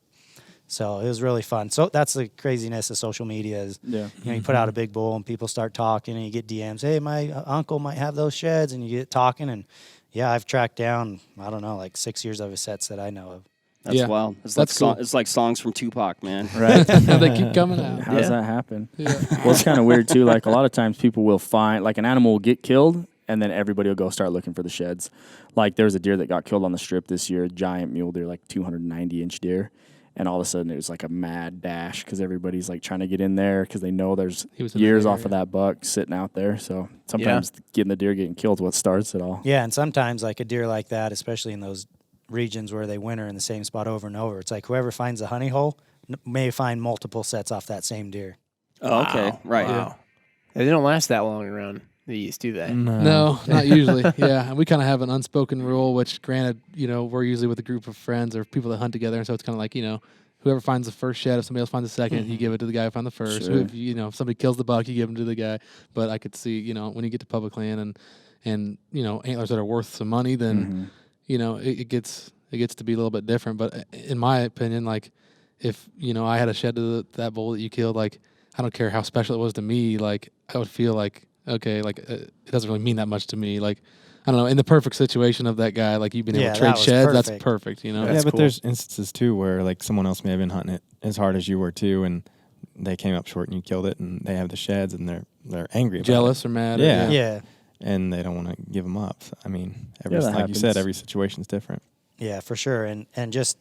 So it was really fun. So that's the craziness of social media is, you put out a big bull and people start talking and you get DMs, hey, my uncle might have those sheds, and you get talking. And yeah, I've tracked down, I don't know, like 6 years of his sets that I know of. That's wild. It's like songs from Tupac, man. Right. They keep coming out. How does that happen? Yeah. Well, it's kind of weird, too. Like, a lot of times people will find, like, an animal will get killed, and then everybody will go start looking for the sheds. Like, there was a deer that got killed on the strip this year, a giant mule deer, like 290-inch deer. And all of a sudden, it was like a mad dash because everybody's, like, trying to get in there because they know there's years off of that buck sitting out there. So sometimes getting the deer getting killed is what starts it all. Yeah, and sometimes, like, a deer like that, especially in those regions where they winter in the same spot over and over. It's like whoever finds a honey hole may find multiple sets off that same deer. Oh, okay, right. Wow. They don't last that long around the east, do they? No, not usually. Yeah, and we kind of have an unspoken rule, which granted, we're usually with a group of friends or people that hunt together, and so it's kind of like, whoever finds the first shed, if somebody else finds the second, you give it to the guy who found the first. Sure. If somebody kills the buck, you give them to the guy. But I could see, when you get to public land and antlers that are worth some money, then it gets to be a little bit different. But in my opinion, like if I had a shed to that bull that you killed, like I don't care how special it was to me, like I would feel like okay, like it doesn't really mean that much to me, like. I don't know, in the perfect situation of that guy, like you've been able to trade sheds, that's perfect, Yeah, but there's instances too where like someone else may have been hunting it as hard as you were too, and they came up short and you killed it, and they have the sheds and they're angry about jealous it. or mad. Yeah. And they don't want to give them up. So, I mean, like you said, every situation is different. Yeah, for sure. And just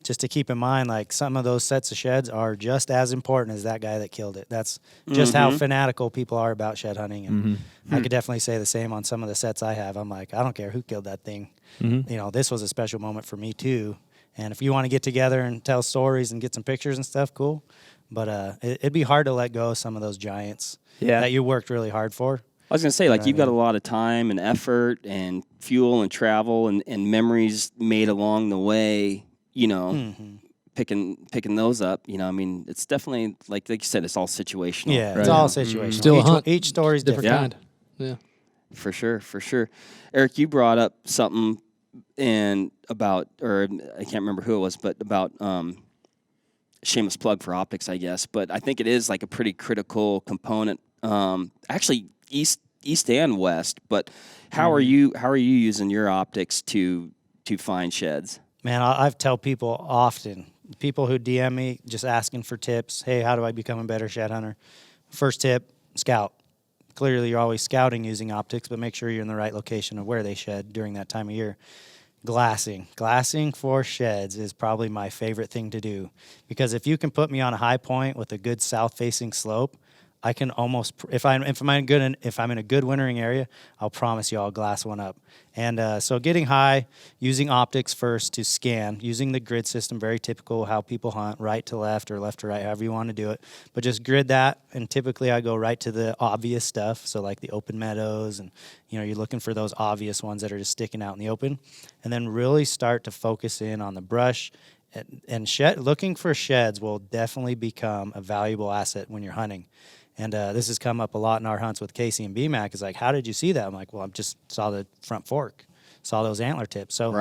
to keep in mind, like some of those sets of sheds are just as important as that guy that killed it. That's just how fanatical people are about shed hunting. And I could definitely say the same on some of the sets I have. I'm like, I don't care who killed that thing. This was a special moment for me too. And if you want to get together and tell stories and get some pictures and stuff, cool. But it'd be hard to let go of some of those giants that you worked really hard for. I was going to say, like, you've got a lot of time and effort and fuel and travel and memories made along the way, picking those up. I mean, it's definitely, like you said, it's all situational. Yeah, right? it's all situational. Still a hunt. Each story's different. Kind. Yeah. For sure. Eric, you brought up something about I can't remember who it was, but about shameless plug for optics, I guess. But I think it is like a pretty critical component. Actually, east and west. But how are you using your optics to find sheds? Man, I've tell people often, people who DM me just asking for tips. Hey, how do I become a better shed hunter? First tip, scout. Clearly, you're always scouting using optics, but make sure you're in the right location of where they shed during that time of year. Glassing for sheds is probably my favorite thing to do, because if you can put me on a high point with a good south-facing slope, I can almost, if I'm in a good wintering area, I'll promise you I'll glass one up. And so getting high, using optics first to scan, using the grid system, very typical how people hunt, right to left or left to right, however you want to do it. But just grid that, and typically I go right to the obvious stuff, so like the open meadows, and you're looking for those obvious ones that are just sticking out in the open, and then really start to focus in on the brush. And looking for sheds will definitely become a valuable asset when you're hunting. And this has come up a lot in our hunts with Casey and BMAC. Is like, how did you see that? I'm like, well, I just saw the front fork, saw those antler tips. So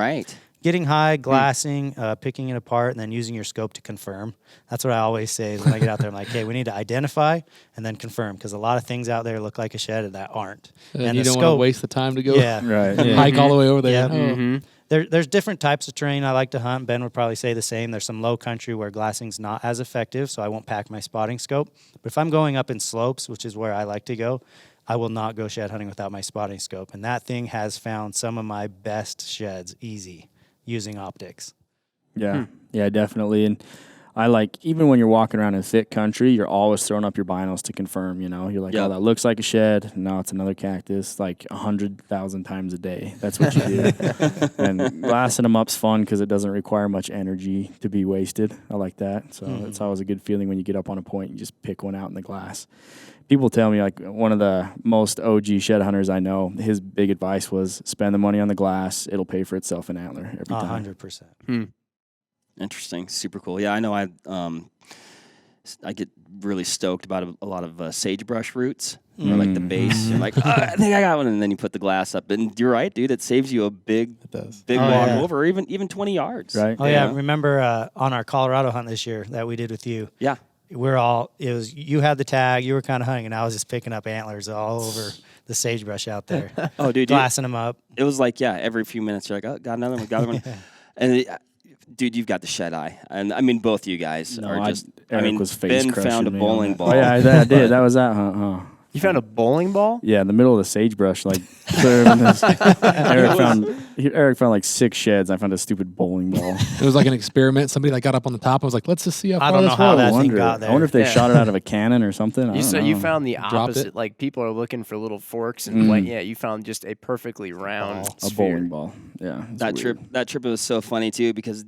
getting high, glassing, picking it apart, and then using your scope to confirm. That's what I always say when I get out there. I'm like, hey, we need to identify and then confirm, because a lot of things out there look like a shed that aren't. And you don't want to waste the time to go hike all the way over there. Yeah. There's different types of terrain I like to hunt. Ben would probably say the same. There's some low country where glassing's not as effective, so I won't pack my spotting scope. But if I'm going up in slopes, which is where I like to go, I will not go shed hunting without my spotting scope. And that thing has found some of my best sheds easy using optics. Yeah, definitely. And I like, even when you're walking around in thick country, you're always throwing up your binos to confirm, You're like, oh, that looks like a shed. No, it's another cactus, like 100,000 times a day. That's what you do. And glassing them up's fun because it doesn't require much energy to be wasted. I like that. So it's always a good feeling when you get up on a point and just pick one out in the glass. People tell me, like, one of the most OG shed hunters I know, his big advice was spend the money on the glass. It'll pay for itself in antler every time. 100%. Interesting. Super cool. Yeah, I know I get really stoked about a lot of sagebrush roots, like the base. You're like, I think I got one. And then you put the glass up. And you're right, dude. It saves you a big walk over, or even 20 yards. Right. Oh, yeah. Remember on our Colorado hunt this year that we did with you? Yeah. You had the tag, you were kind of hunting, and I was just picking up antlers all over the sagebrush out there. Oh, dude. Glassing them up. It was like, every few minutes you're like, oh, got another one. And dude, you've got the shed eye. And I mean, both you guys are just, Eric was face Ben found a bowling ball. Oh, yeah, I did. That was that hunt, huh? You found a bowling ball? Yeah, in the middle of the sagebrush, like Eric found like 6 sheds. I found a stupid bowling ball. It was like an experiment. Somebody like got up on the top and was like, let's just see how far I don't know this how was. that thing wonder, got there. I wonder if they shot it out of a cannon or something. You said you found the Dropped opposite. it. Like people are looking for little forks and like you found just a perfectly round a sphere. bowling ball. Yeah, it's That weird. trip was so funny too because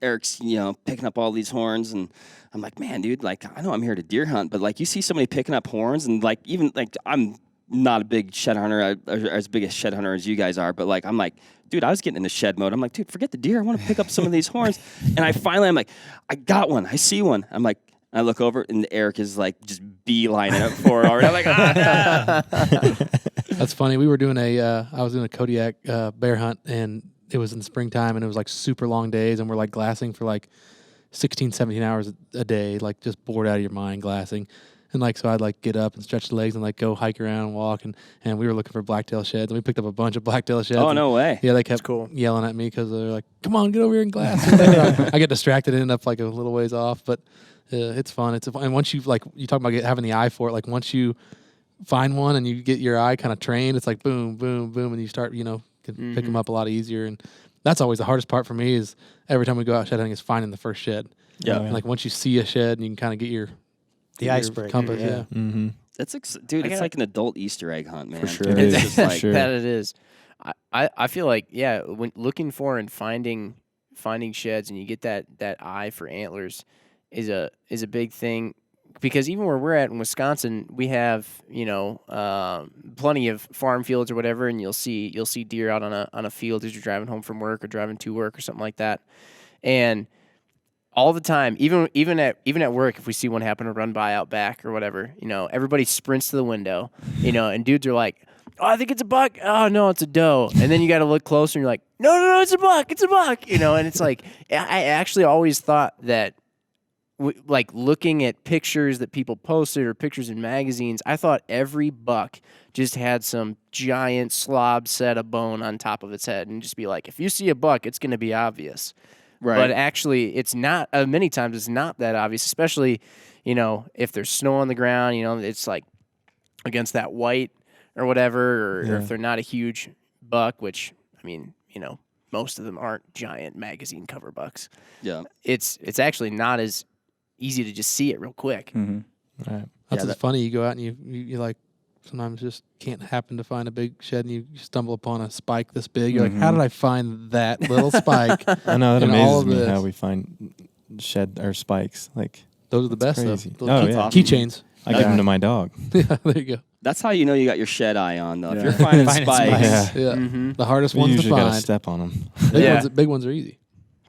Eric's picking up all these horns and I'm like, man, dude, like I know I'm here to deer hunt, but like you see somebody picking up horns and like even like I'm not a big shed hunter, as big a shed hunter as you guys are, but like I'm like, dude, I was getting into shed mode. I'm like, dude, forget the deer. I want to pick up some of these horns. And I'm like, I got one. I see one. I'm like, I look over and Eric is like just beelining it for it already. I'm like, no. That's funny. We were doing I was doing a Kodiak bear hunt, and it was in the springtime, and it was like super long days, and we're like glassing for like 16, 17 hours a day, like just bored out of your mind glassing. And like, so I'd like get up and stretch the legs and like go hike around and walk. And we were looking for blacktail sheds, and we picked up a bunch of blacktail sheds. Oh, no way. Yeah, they kept yelling at me because they're like, come on, get over here and glass. I get distracted and end up like a little ways off, but it's fun. And once you like, you talk about having the eye for it, like once you find one and you get your eye kind of trained, it's like boom, boom, boom. And you start, can pick them up a lot easier. And that's always the hardest part for me is every time we go out shed hunting is finding the first shed. Yeah. And like once you see a shed and you can kind of get your icebreaker. compass, Yeah. Mm-hmm. That's dude, it's like an adult Easter egg hunt, man. For sure. It It's is. just like Sure. That it is. I feel like when looking for and finding sheds and you get that eye for antlers is a big thing, because even where we're at in Wisconsin, we have plenty of farm fields or whatever, and you'll see deer out on a field as you're driving home from work or driving to work or something like that, and all the time, even at work, if we see one happen to run by out back or whatever, everybody sprints to the window, and dudes are like, oh, I think it's a buck. Oh, no, it's a doe. And then you got to look closer and you're like, no, it's a buck. It's a buck. And it's like, I actually always thought that, like looking at pictures that people posted or pictures in magazines, I thought every buck just had some giant slob set of bone on top of its head and just be like, if you see a buck, it's going to be obvious. right. But actually, it's not. Many times, it's not that obvious. Especially, if there's snow on the ground. It's like against that white or whatever, or if they're not a huge buck. Which I mean, most of them aren't giant magazine cover bucks. Yeah. It's actually not as easy to just see it real quick. Mm-hmm. Right. That's what's funny. You go out and you like sometimes just can't happen to find a big shed, and you stumble upon a spike this big. You're like, how did I find that little spike? I know that in all amazes of me this? how we find shed or spikes. Like Those are the best crazy. though. Oh, Those yeah. keychains. I give them to my dog. Yeah, there you go. That's how you know you got your shed eye on, though. If Yeah. you're finding Finding spikes, spikes. Yeah. Yeah, the hardest We ones to usually got to find. step on them. Big ones are easy.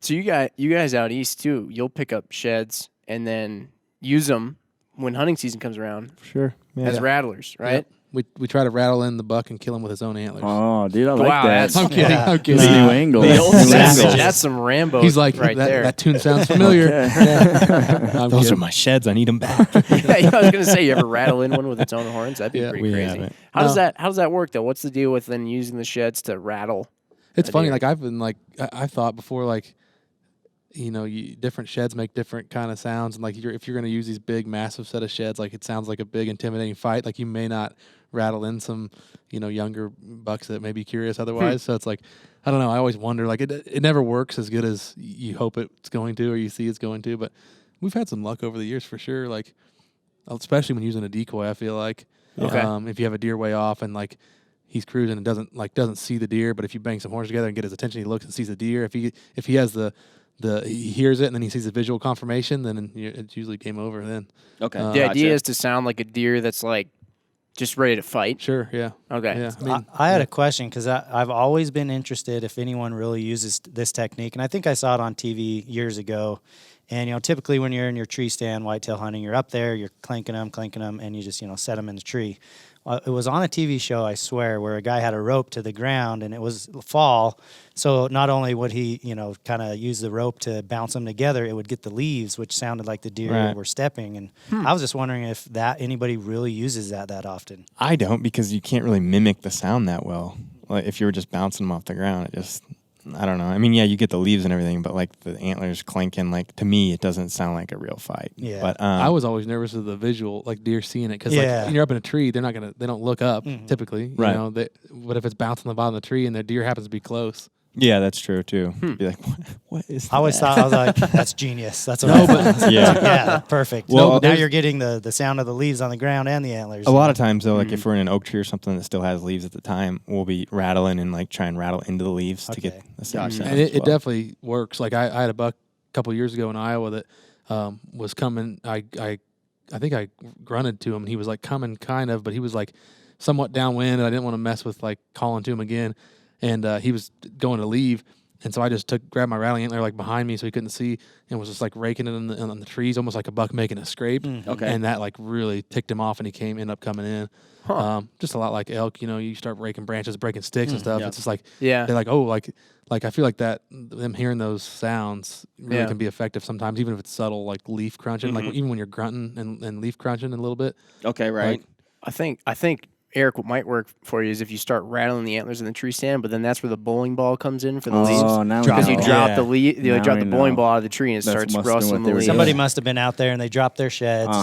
So you guys out east too, you'll pick up sheds and then use them when hunting season comes around Sure. Yeah. as rattlers, right? Yep. We try to rattle in the buck and kill him with his own antlers. Oh, dude, I like Wow, that. that's- I'm kidding. Yeah. I'm The kidding. new angle. the old New savage. angle. That's some Rambo. He's like, right there. that tune sounds familiar. Yeah. I'm Those are kidding. my sheds. I need them back. Yeah, I was gonna say, you ever rattle in one with its own horns? That'd be Yeah. pretty We crazy. haven't. How does that work though? What's the deal with then using the sheds to rattle? It's a funny. deer? Like I've been like I thought before, like different sheds make different kind of sounds, and like if you're going to use these big, massive set of sheds, like it sounds like a big, intimidating fight. Like you may not rattle in some younger bucks that may be curious otherwise. So it's like I don't know. I always wonder. Like it never works as good as you hope it's going to, or you see it's going to. But we've had some luck over the years for sure. Like especially when using a decoy, I feel like Okay. if you have a deer way off and like he's cruising and doesn't see the deer, but if you bang some horns together and get his attention, he looks and sees the deer. If he has he hears it and then he sees the visual confirmation, then it's usually game over. Then Okay. The idea is to sound like a deer that's like just ready to fight. sure, yeah, Okay. yeah. I mean, I had a question because I've always been interested if anyone really uses this technique, and I think I saw it on TV years ago. And typically when you're in your tree stand whitetail hunting, you're up there, you're clanking them, and you just set them in the tree. It was on a TV show, I swear, where a guy had a rope to the ground, and it was fall. So not only would he, kind of use the rope to bounce them together, it would get the leaves, which sounded like the deer Right. were stepping. And I was just wondering if anybody really uses that often. I don't, because you can't really mimic the sound that well. Like if you were just bouncing them off the ground, it just I don't know. I mean, yeah, you get the leaves and everything, but like the antlers clanking, like to me, it doesn't sound like a real fight. Yeah. But I was always nervous of the visual, like deer seeing it, because Yeah. like when you're up in a tree, they don't look up typically. Right. You know, what if it's bouncing on the bottom of the tree and the deer happens to be close? yeah, that's true too. Be like, what is? I always that? thought, I was like, that's genius. That's what I thought. Yeah. Yeah, perfect. Well, Now there's- you're getting the sound of the leaves on the ground and the antlers. A lot of times though, like if we're in an oak tree or something that still has leaves at the time, we'll be rattling and like try and rattle into the leaves to get Okay. the same sound. And as it well. definitely works. Like I had a buck a couple years ago in Iowa that was coming. I think I grunted to him, and he was like coming kind of, but he was like somewhat downwind, and I didn't want to mess with like calling to him again. And he was going to leave. And so I just grabbed my rattling antler like behind me so he couldn't see, and was just like raking it on the trees, almost like a buck making a scrape. Okay. And that like really ticked him off, and he ended up coming in. Just a lot like elk, you know, you start breaking branches, breaking sticks and stuff. Yeah. It's just like Yeah. they're like, oh, like I feel like that them hearing those sounds really Yeah. can be effective sometimes, even if it's subtle, like leaf crunching, like even when you're grunting and leaf crunching a little bit. Okay, right. I think Eric, what might work for you is if you start rattling the antlers in the tree stand, but then that's where the bowling ball comes in for the leaves. Oh, now we Because you know. drop Yeah. the Now drop we the bowling know. ball out of the tree and it That's starts must have been rustling what the they were leaves. doing. Somebody must have been out there and they dropped their sheds,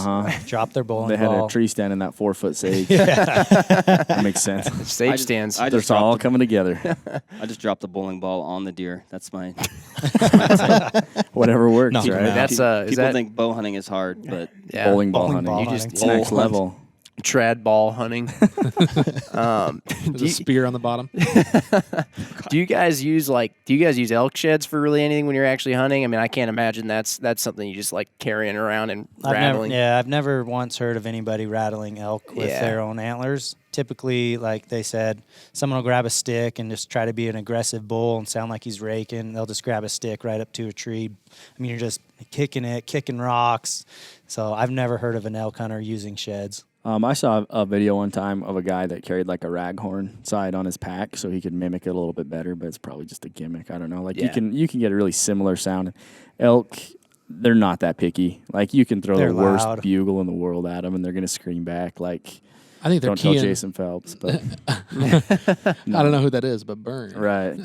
dropped their bowling They had ball. a tree stand in that 4-foot sage. That makes sense. Sage stands. I They're just all dropped coming together. I just dropped the bowling ball on the deer. That's my. Whatever works, Knock 'em right? out. That's is People that think bow hunting is hard, but yeah, Bowling ball Bowling hunting. ball You hunting. just It's next level. trad ball hunting. There's a spear on the bottom. Do you guys use elk sheds for really anything when you're actually hunting? I mean, I can't imagine that's something you just like carrying around and rattling. I've never once heard of anybody rattling elk with Yeah. their own antlers. Typically, like they said, someone will grab a stick and just try to be an aggressive bull and sound like he's raking. They'll just grab a stick right up to a tree. I mean, you're just kicking rocks. So I've never heard of an elk hunter using sheds. I saw a video one time of a guy that carried like a raghorn side on his pack so he could mimic it a little bit better, but it's probably just a gimmick. I don't know. Like Yeah. you can get a really similar sound. Elk, they're not that picky. Like you can throw They're the worst loud. bugle in the world at them and they're gonna scream back. Like I think they're don't tell keying. Jason Phelps, but I don't know who that is, but Burn. right.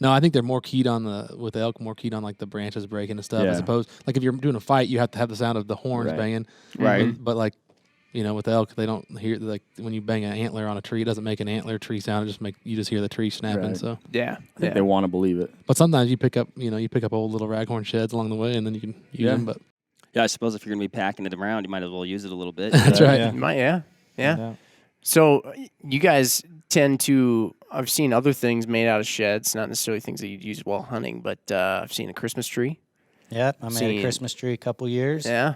No, I think they're more keyed on with the elk, more keyed on like the branches breaking and stuff, as Yeah. opposed like if you're doing a fight, you have to have the sound of the horns Right. banging. Right. But like, you know, with the elk, they don't hear like when you bang an antler on a tree, it doesn't make an antler tree sound. You just hear the tree snapping. Right. So, Yeah. I think they want to believe it. but sometimes you pick up old little raghorn sheds along the way, and then you can use Yeah. them. But yeah, I suppose if you're gonna be packing it around, you might as well use it a little bit. that's right. Yeah. You might, yeah. Yeah. So you guys tend to. I've seen other things made out of sheds, not necessarily things that you'd use while hunting, but I've seen a Christmas tree. Yeah, I made Seen. a Christmas tree a couple years. Yeah,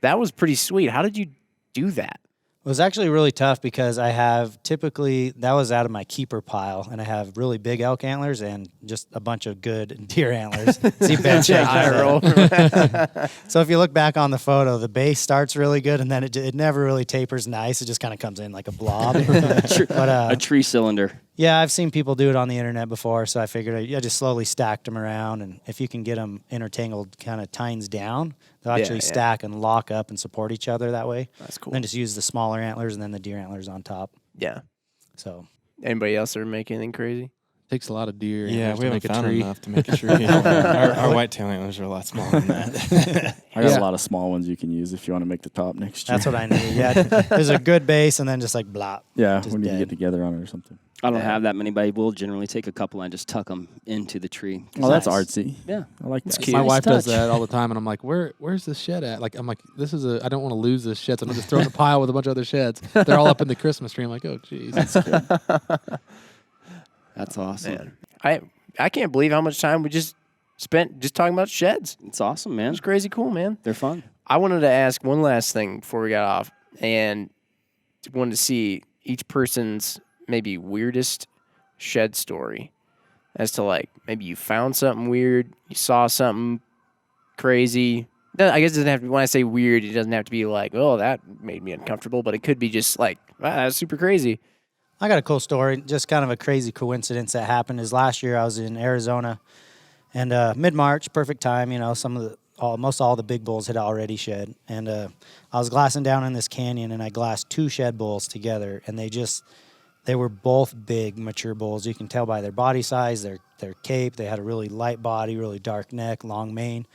that was pretty sweet. How did you do that? It was actually really tough because I have typically, that was out of my keeper pile, and I have really big elk antlers and just a bunch of good deer antlers. See Ben shaking his head. So if you look back on the photo, the base starts really good, and then it never really tapers nice. It just kind of comes in like a blob. A tree cylinder. Yeah, I've seen people do it on the internet before, so I figured I just slowly stacked them around, and if you can get them intertangled kind of tines down, they'll actually yeah. stack and lock up and support each other that way. That's cool. And then just use the smaller antlers and then the deer antlers on top. Yeah. So Anybody else ever make anything crazy? takes a lot of deer. Yeah, antlers we to haven't make a found tree. enough to make a tree. Our whitetail antlers are a lot smaller than that. I got Yeah. a lot of small ones you can use if you want to make the top next year. that's what I need. Yeah, there's a good base and then just like blah. Yeah, just we need to dead. get together on it or something. I don't Yeah. have that many, but I will generally take a couple and just tuck them into the tree. Oh, that's Nice. artsy. Yeah. I like that. cute. My Nice wife does touch. that all the time, and I'm like, where's this shed at? Like, I'm like, I don't want to lose this shed, so I'm just throwing a pile with a bunch of other sheds. They're all up in the Christmas tree. I'm like, oh, jeez. That's awesome. Man, I can't believe how much time we just spent just talking about sheds. It's awesome, man. It's crazy cool, man. They're fun. I wanted to ask one last thing before we got off, and wanted to see each person's maybe weirdest shed story, as to like maybe you found something weird, you saw something crazy. I guess it doesn't have to be, when I say weird, it doesn't have to be like, oh, that made me uncomfortable, but it could be just like, wow, that's super crazy. I got a cool story, just kind of a crazy coincidence that happened is last year I was in Arizona and mid-March, perfect time, you know, most all the big bulls had already shed. And I was glassing down in this canyon and I glassed two shed bulls together and they they were both big, mature bulls. You can tell by their body size, their cape. They had a really light body, really dark neck, long mane.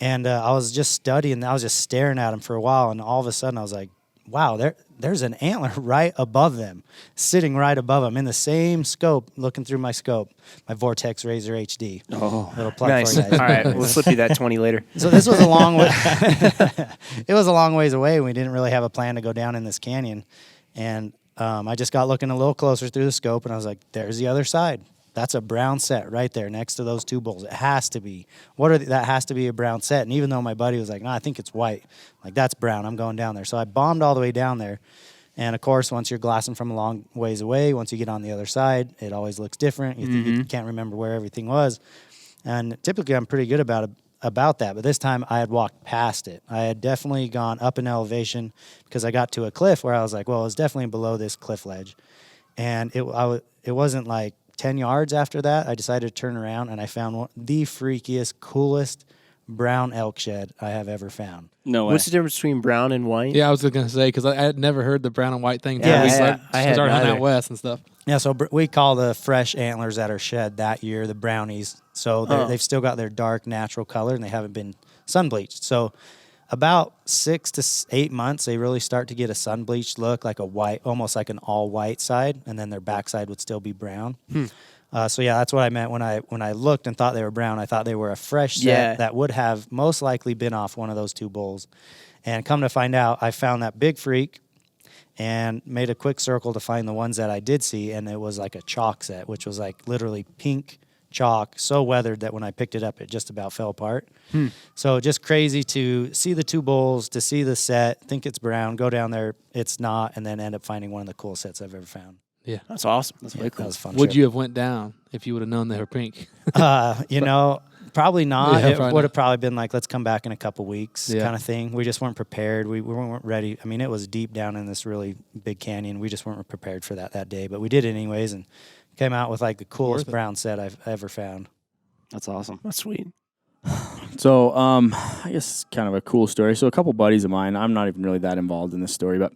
And I was just studying. I was just staring at them for a while, and all of a sudden I was like, wow, there's an antler right above them, sitting right above them in the same scope, looking through my scope, my Vortex Razor HD. Oh, little plug Nice. for you guys. All right, we'll slip you that 20 later. So this was a long way. It was a long ways away, and we didn't really have a plan to go down in this canyon. And I just got looking a little closer through the scope, and I was like, there's the other side. That's a brown set right there next to those two bulls. It has to be. That has to be a brown set. And even though my buddy was like, no, I think it's white. Like, that's brown. I'm going down there. So I bombed all the way down there. And, of course, once you're glassing from a long ways away, once you get on the other side, it always looks different. You can't remember where everything was. And typically I'm pretty good about that. But this time I had walked past it. I had definitely gone up in elevation because I got to a cliff where I was like, well, it was definitely below this cliff ledge. And it wasn't like 10 yards after that, I decided to turn around, and I found the freakiest, coolest brown elk shed I have ever found. No way. What's the difference between brown and white? Yeah, I was going to say, because I had never heard the brown and white thing. Yeah, I had started hunting neither. out west and stuff. Yeah, so we call the fresh antlers that are shed that year the brownies. So they've still got their dark natural color, and they haven't been sun bleached. So about 6 to 8 months, they really start to get a sun bleached look, like a white, almost like an all white side, and then their backside would still be brown. So yeah, that's what I meant when I looked and thought they were brown. I thought they were a fresh set that would have most likely been off one of those two bulls. And come to find out, I found that big freak and made a quick circle to find the ones that I did see, and it was like a chalk set, which was like literally pink chalk, so weathered that when I picked it up, it just about fell apart. So just crazy to see the two bulls, to see the set, think it's brown, go down there, it's not, and then end up finding one of the coolest sets I've ever found. Yeah. That's awesome. That's Yeah, way that cool. was a fun. Would trip. you have went down if you would have known they were pink? Probably not. Yeah, It probably would not. have probably been like, let's come back in a couple weeks Yeah. kind of thing. We just weren't prepared. We weren't ready. I mean, it was deep down in this really big canyon. We just weren't prepared for that day, but we did it anyways and came out with like the coolest Worth it. brown set I've ever found. That's awesome. That's sweet. So, I guess kind of a cool story. So a couple buddies of mine, I'm not even really that involved in this story, but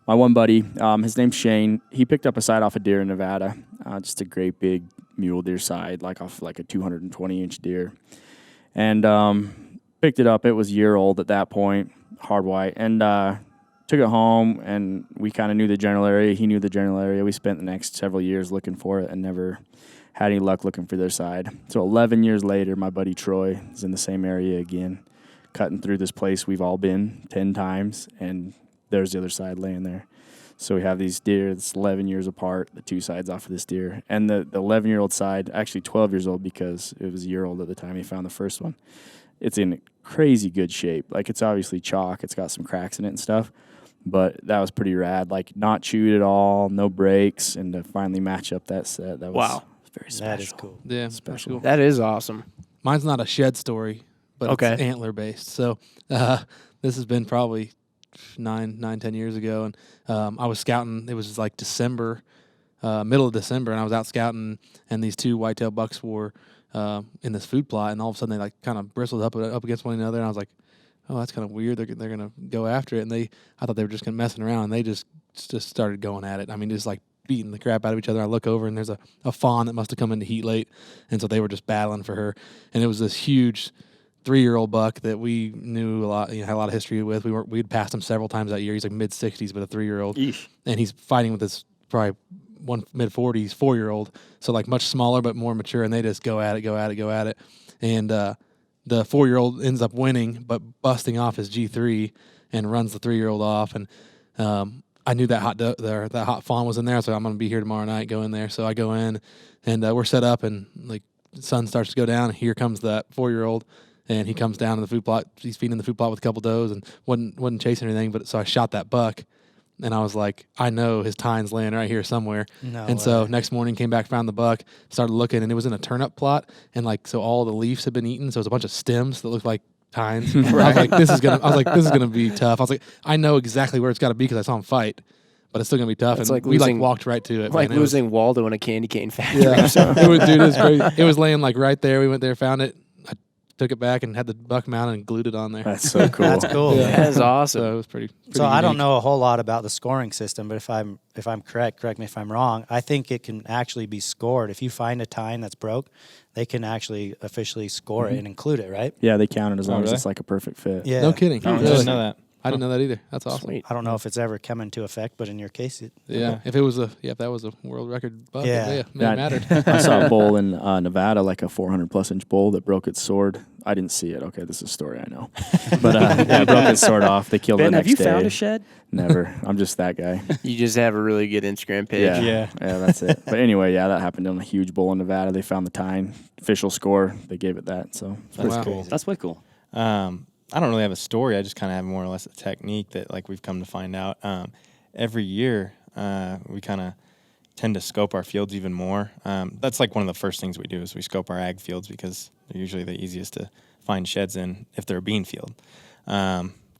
my one buddy, his name's Shane, he picked up a side off a deer in Nevada, just a great big mule deer side, like off like a 220-inch deer. And picked it up. It was a year old at that point, hard white, and took it home, and we kind of knew the general area. He knew the general area. We spent the next several years looking for it and never had any luck looking for their side. So 11 years later, my buddy Troy is in the same area again, cutting through this place we've all been 10 times, and there's the other side laying there. So we have these deer that's 11 years apart, the two sides off of this deer. And the 11-year-old side, actually 12 years old because it was a year old at the time he found the first one. It's in crazy good shape. Like, it's obviously chalk. It's got some cracks in it and stuff. But that was pretty rad. Like, not chewed at all, no breaks. And to finally match up that set, that was very special. That is cool. Yeah, Special. cool. That is awesome. Mine's not a shed story, but Okay. it's antler-based. So this has been probably 10 years ago, and I was scouting. It was like December, middle of December, and I was out scouting, and these two whitetail bucks were in this food plot, and all of a sudden they like kind of bristled up against one another, and I was like, oh, that's kind of weird. They're gonna go after it, and I thought they were just gonna messing around, and they just started going at it. I mean, just like beating the crap out of each other. I look over, and there's a fawn that must have come into heat late, and so they were just battling for her, and it was this huge 3-year-old buck that we knew a lot, had a lot of history with. We'd passed him several times that year. He's like mid-60s, but a 3-year-old, and he's fighting with this probably one mid-40s 4-year-old, so like much smaller but more mature, and they just go at it, and the 4-year-old ends up winning, but busting off his G3 and runs the 3-year-old off, and I knew that hot fawn was in there, so I'm going to be here tomorrow night. Go in there, so I go in, and we're set up, and like the sun starts to go down. And here comes that 4-year-old. And he comes down to the food plot. He's feeding the food plot with a couple does and wasn't chasing anything. But so I shot that buck, and I was like, I know his tine's laying right here somewhere. So next morning came back, found the buck, started looking, and it was in a turnip plot. And like, so all the leaves had been eaten. So it was a bunch of stems that looked like tines. I was like, this is gonna be tough. I was like, I know exactly where it's got to be because I saw him fight. But it's still gonna be tough. It's and like we losing- walked right to it. Like man. It was- losing Waldo in a candy cane factory. Yeah, it was crazy. It was laying like right there. We went there, found it. I took it back and had the buck mounted and glued it on there. That's so cool. That's cool. Yeah. That is awesome. So it was pretty So I don't unique. know a whole lot about the scoring system, but if I'm correct me if I'm wrong. I think it can actually be scored. If you find a tine that's broke, they can actually officially score it and include it, right? Yeah, they count it as long really? as it's like a perfect fit. Yeah. No kidding. I Really? didn't know that. I didn't know that either. That's awesome. Sweet. I don't know if it's ever come into effect, but in your case, it. Yeah. If that was a world record buck, Yeah. it Yeah. mattered. I saw a bull in Nevada, like a 400+ inch bull that broke its sword. I didn't see it. Okay, this is a story I know. But yeah, it broke its sword off. They killed it Ben, the have next you day. found a shed? Never. I'm just that guy. You just have a really good Instagram page. Yeah, that's it. But anyway, yeah, that happened on a huge bull in Nevada. They found the tine, official score. They gave it that. So Wow. that's cool. That's way cool. I don't really have a story. I just kind of have more or less a technique that, like, we've come to find out. Every year, we kind of tend to scope our fields even more. That's like one of the first things we do is we scope our ag fields because they're usually the easiest to find sheds in if they're a bean field.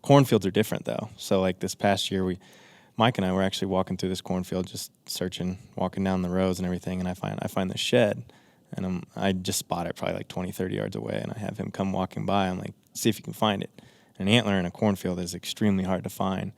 Cornfields are different, though. So, like, this past year, Mike and I were actually walking through this cornfield, just searching, walking down the rows and everything, and I find this shed, and I just spot it probably like 20, 30 yards away, and I have him come walking by. I'm like, see if you can find it. An antler in a cornfield is extremely hard to find.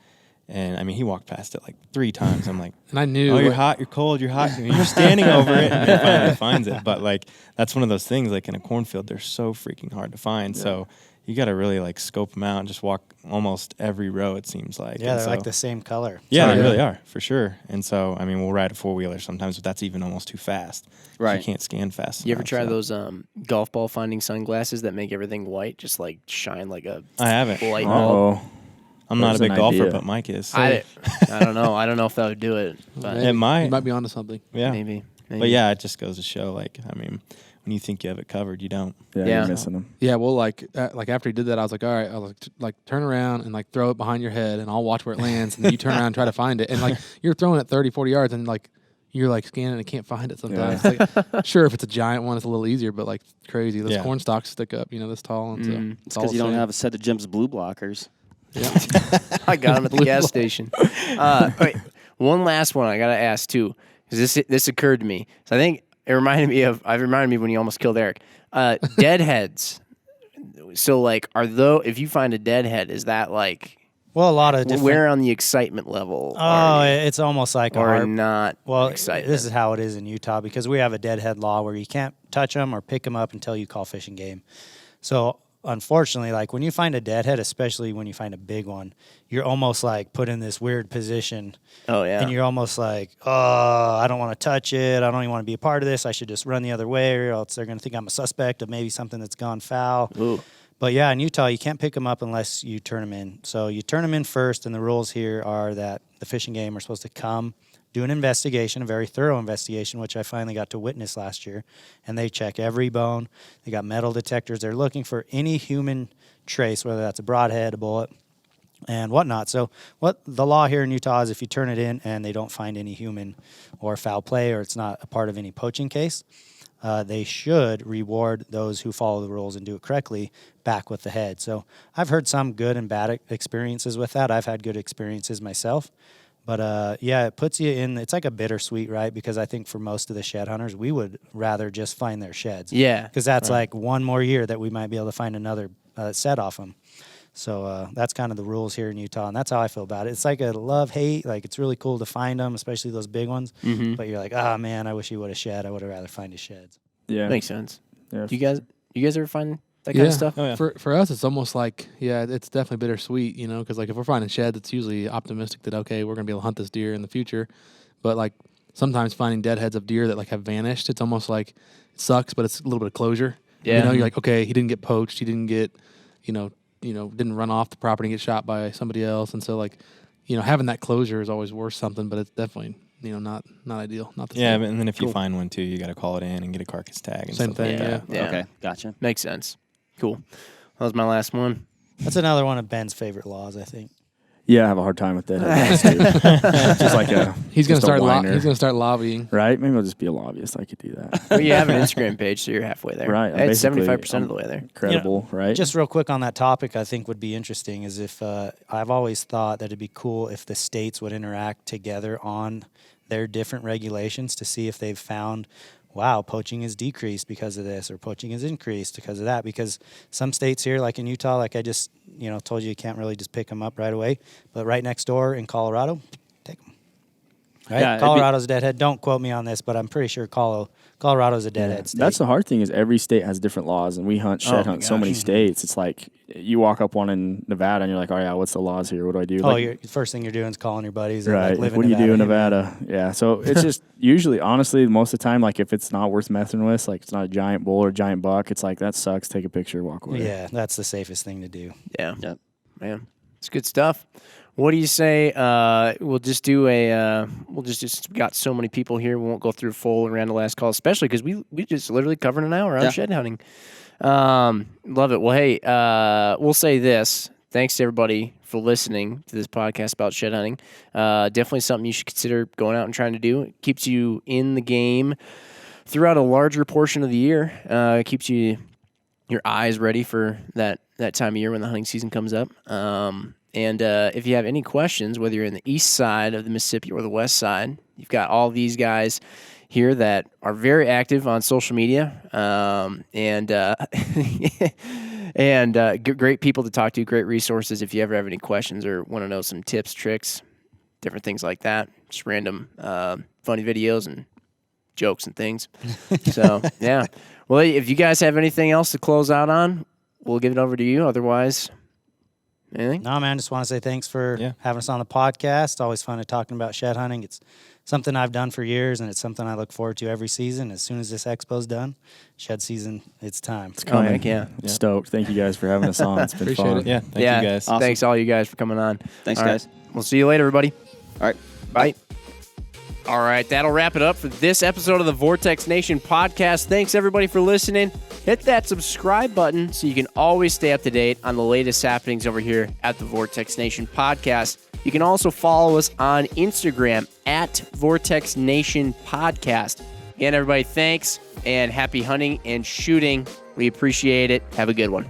And, I mean, he walked past it like 3 times. I'm like, And I knew. oh, you're hot, you're cold, you're hot. You're standing over it, and he finally finds it. But, like, that's one of those things, like, in a cornfield, they're so freaking hard to find. Yeah. So you got to really, like, scope them out and just walk almost every row, it seems like. Yeah, and they're so, like the same color. yeah, Sorry. they really are, for sure. And so, I mean, we'll ride a 4-wheeler sometimes, but that's even almost too fast. Right. You can't scan fast You ever enough, try so. those golf ball finding sunglasses that make everything white, just like shine like a I haven't. light bulb? Oh, I'm not a There's big an golfer, idea. but Mike is. I don't know. I don't know if that would do it, but Maybe. It might. You might be onto something. Yeah. maybe. But yeah, it just goes to show, like, I mean, when you think you have it covered, you don't. yeah, Yeah. you're missing them. Yeah, well, like after he did that, I was like, all right, I was like turn around and like throw it behind your head, and I'll watch where it lands, and then you turn around and try to find it, and like you're throwing it 30, 40 yards, and like you're like scanning and can't find it sometimes. Yeah. Like, sure, if it's a giant one, it's a little easier, but like crazy, those Yeah. corn stalks stick up, this tall, and so Mm. It's because you don't have a set of Jim's blue blockers. I got them at the gas station. Wait, one last one I gotta ask too, because this occurred to me. So I think it reminded me of when you almost killed Eric. Deadheads. So like, if you find a deadhead, is that like Well, a lot of different. where on the excitement level? Oh, are you? it's almost like a or harp. not? Well, excitement. this is how it is in Utah because we have a deadhead law where you can't touch them or pick them up until you call Fish and Game. So unfortunately, like when you find a deadhead, especially when you find a big one, you're almost like put in this weird position. Oh yeah. And you're almost like, oh, I don't want to touch it. I don't even want to be a part of this. I should just run the other way or else they're going to think I'm a suspect of maybe something that's gone foul. Ooh. But yeah, in Utah, you can't pick them up unless you turn them in. So you turn them in first, and the rules here are that the Fish and Game are supposed to come, do an investigation, a very thorough investigation, which I finally got to witness last year. And they check every bone. They got metal detectors. They're looking for any human trace, whether that's a broadhead, a bullet, and whatnot. So what the law here in Utah is if you turn it in and they don't find any human or foul play or it's not a part of any poaching case, they should reward those who follow the rules and do it correctly back with the head. So I've heard some good and bad experiences with that. I've had good experiences myself. But, yeah, it puts you in – it's like a bittersweet, right? Because I think for most of the shed hunters, we would rather just find their sheds. Yeah. Because that's like one more year that we might be able to find another set off them. So that's kind of the rules here in Utah, and that's how I feel about it. It's like a love-hate. Like, it's really cool to find them, especially those big ones. Mm-hmm. But you're like, oh, man, I wish you would have shed. I would have rather find his sheds. Yeah. Makes sense. Yeah. You guys ever find that kind of stuff? Oh, yeah. For us, it's almost like, it's definitely bittersweet, because like if we're finding sheds, it's usually optimistic that, okay, we're going to be able to hunt this deer in the future. But like sometimes finding deadheads of deer that like have vanished, it's almost like it sucks, but it's a little bit of closure. Yeah. You're like, okay, he didn't get poached. He didn't get, didn't run off the property and get shot by somebody else. And so like, having that closure is always worth something, but it's definitely, not ideal. Not the Yeah, same. but, and then if you find one too, you got to call it in and get a carcass tag. And Same stuff like thing, that. Yeah. Okay, gotcha. Makes sense. Cool. That was my last one. That's another one of Ben's favorite laws, I think. Yeah, I have a hard time with that. Just like he's gonna just a start. whiner. He's gonna start lobbying. Right? Maybe I'll just be a lobbyist. I could do that. Well, you have an Instagram page, so you're halfway there. Right, I'm It's basically- 75% of the way there. Credible, right? Just real quick on that topic, I think would be interesting is if I've always thought that it'd be cool if the states would interact together on their different regulations to see if they've found, wow, poaching is decreased because of this, or poaching is increased because of that. Because some states here, like in Utah, like I just told you can't really just pick them up right away. But right next door in Colorado, take them. Right? Yeah, Colorado's a deadhead. Don't quote me on this, but I'm pretty sure Colorado's a deadhead state. That's the hard thing is every state has different laws, and we shed hunt so many states. It's like you walk up one in Nevada, and you're like, oh, yeah, what's the laws here? What do I do? The first thing you're doing is calling your buddies. Right. And, like, What do you do in Nevada? Yeah. So it's just usually, honestly, most of the time, like if it's not worth messing with, like it's not a giant bull or a giant buck, it's like, that sucks. Take a picture, walk away. Yeah, that's the safest thing to do. Yeah. Yep. Man, it's good stuff. What do you say? We'll just do we got so many people here. We won't go through full around the last call, especially because we just literally covered an hour on shed hunting. Love it. Well, hey, we'll say this. Thanks to everybody for listening to this podcast about shed hunting. Definitely something you should consider going out and trying to do. It keeps you in the game throughout a larger portion of the year. It keeps your eyes ready for that time of year when the hunting season comes up. And if you have any questions, whether you're in the east side of the Mississippi or the west side, you've got all these guys here that are very active on social media, and great people to talk to, great resources if you ever have any questions or want to know some tips, tricks, different things like that, just random funny videos and jokes and things. So, yeah. Well, if you guys have anything else to close out on, we'll give it over to you. Otherwise... anything? No, man, just want to say thanks for having us on the podcast. Always fun to talking about shed hunting. It's something I've done for years, and it's something I look forward to every season. As soon as this expo's done, shed season, it's time. It's coming. Heck yeah. Stoked. Thank you guys for having us on. It's been fun. it. Yeah, thank you guys. Awesome. Thanks all you guys for coming on. Thanks, All right. guys. We'll see you later, everybody. All right. Bye. All right, that'll wrap it up for this episode of the Vortex Nation podcast. Thanks, everybody, for listening. Hit that subscribe button so you can always stay up to date on the latest happenings over here at the Vortex Nation podcast. You can also follow us on Instagram at Vortex Nation Podcast. Again, everybody, thanks, and happy hunting and shooting. We appreciate it. Have a good one.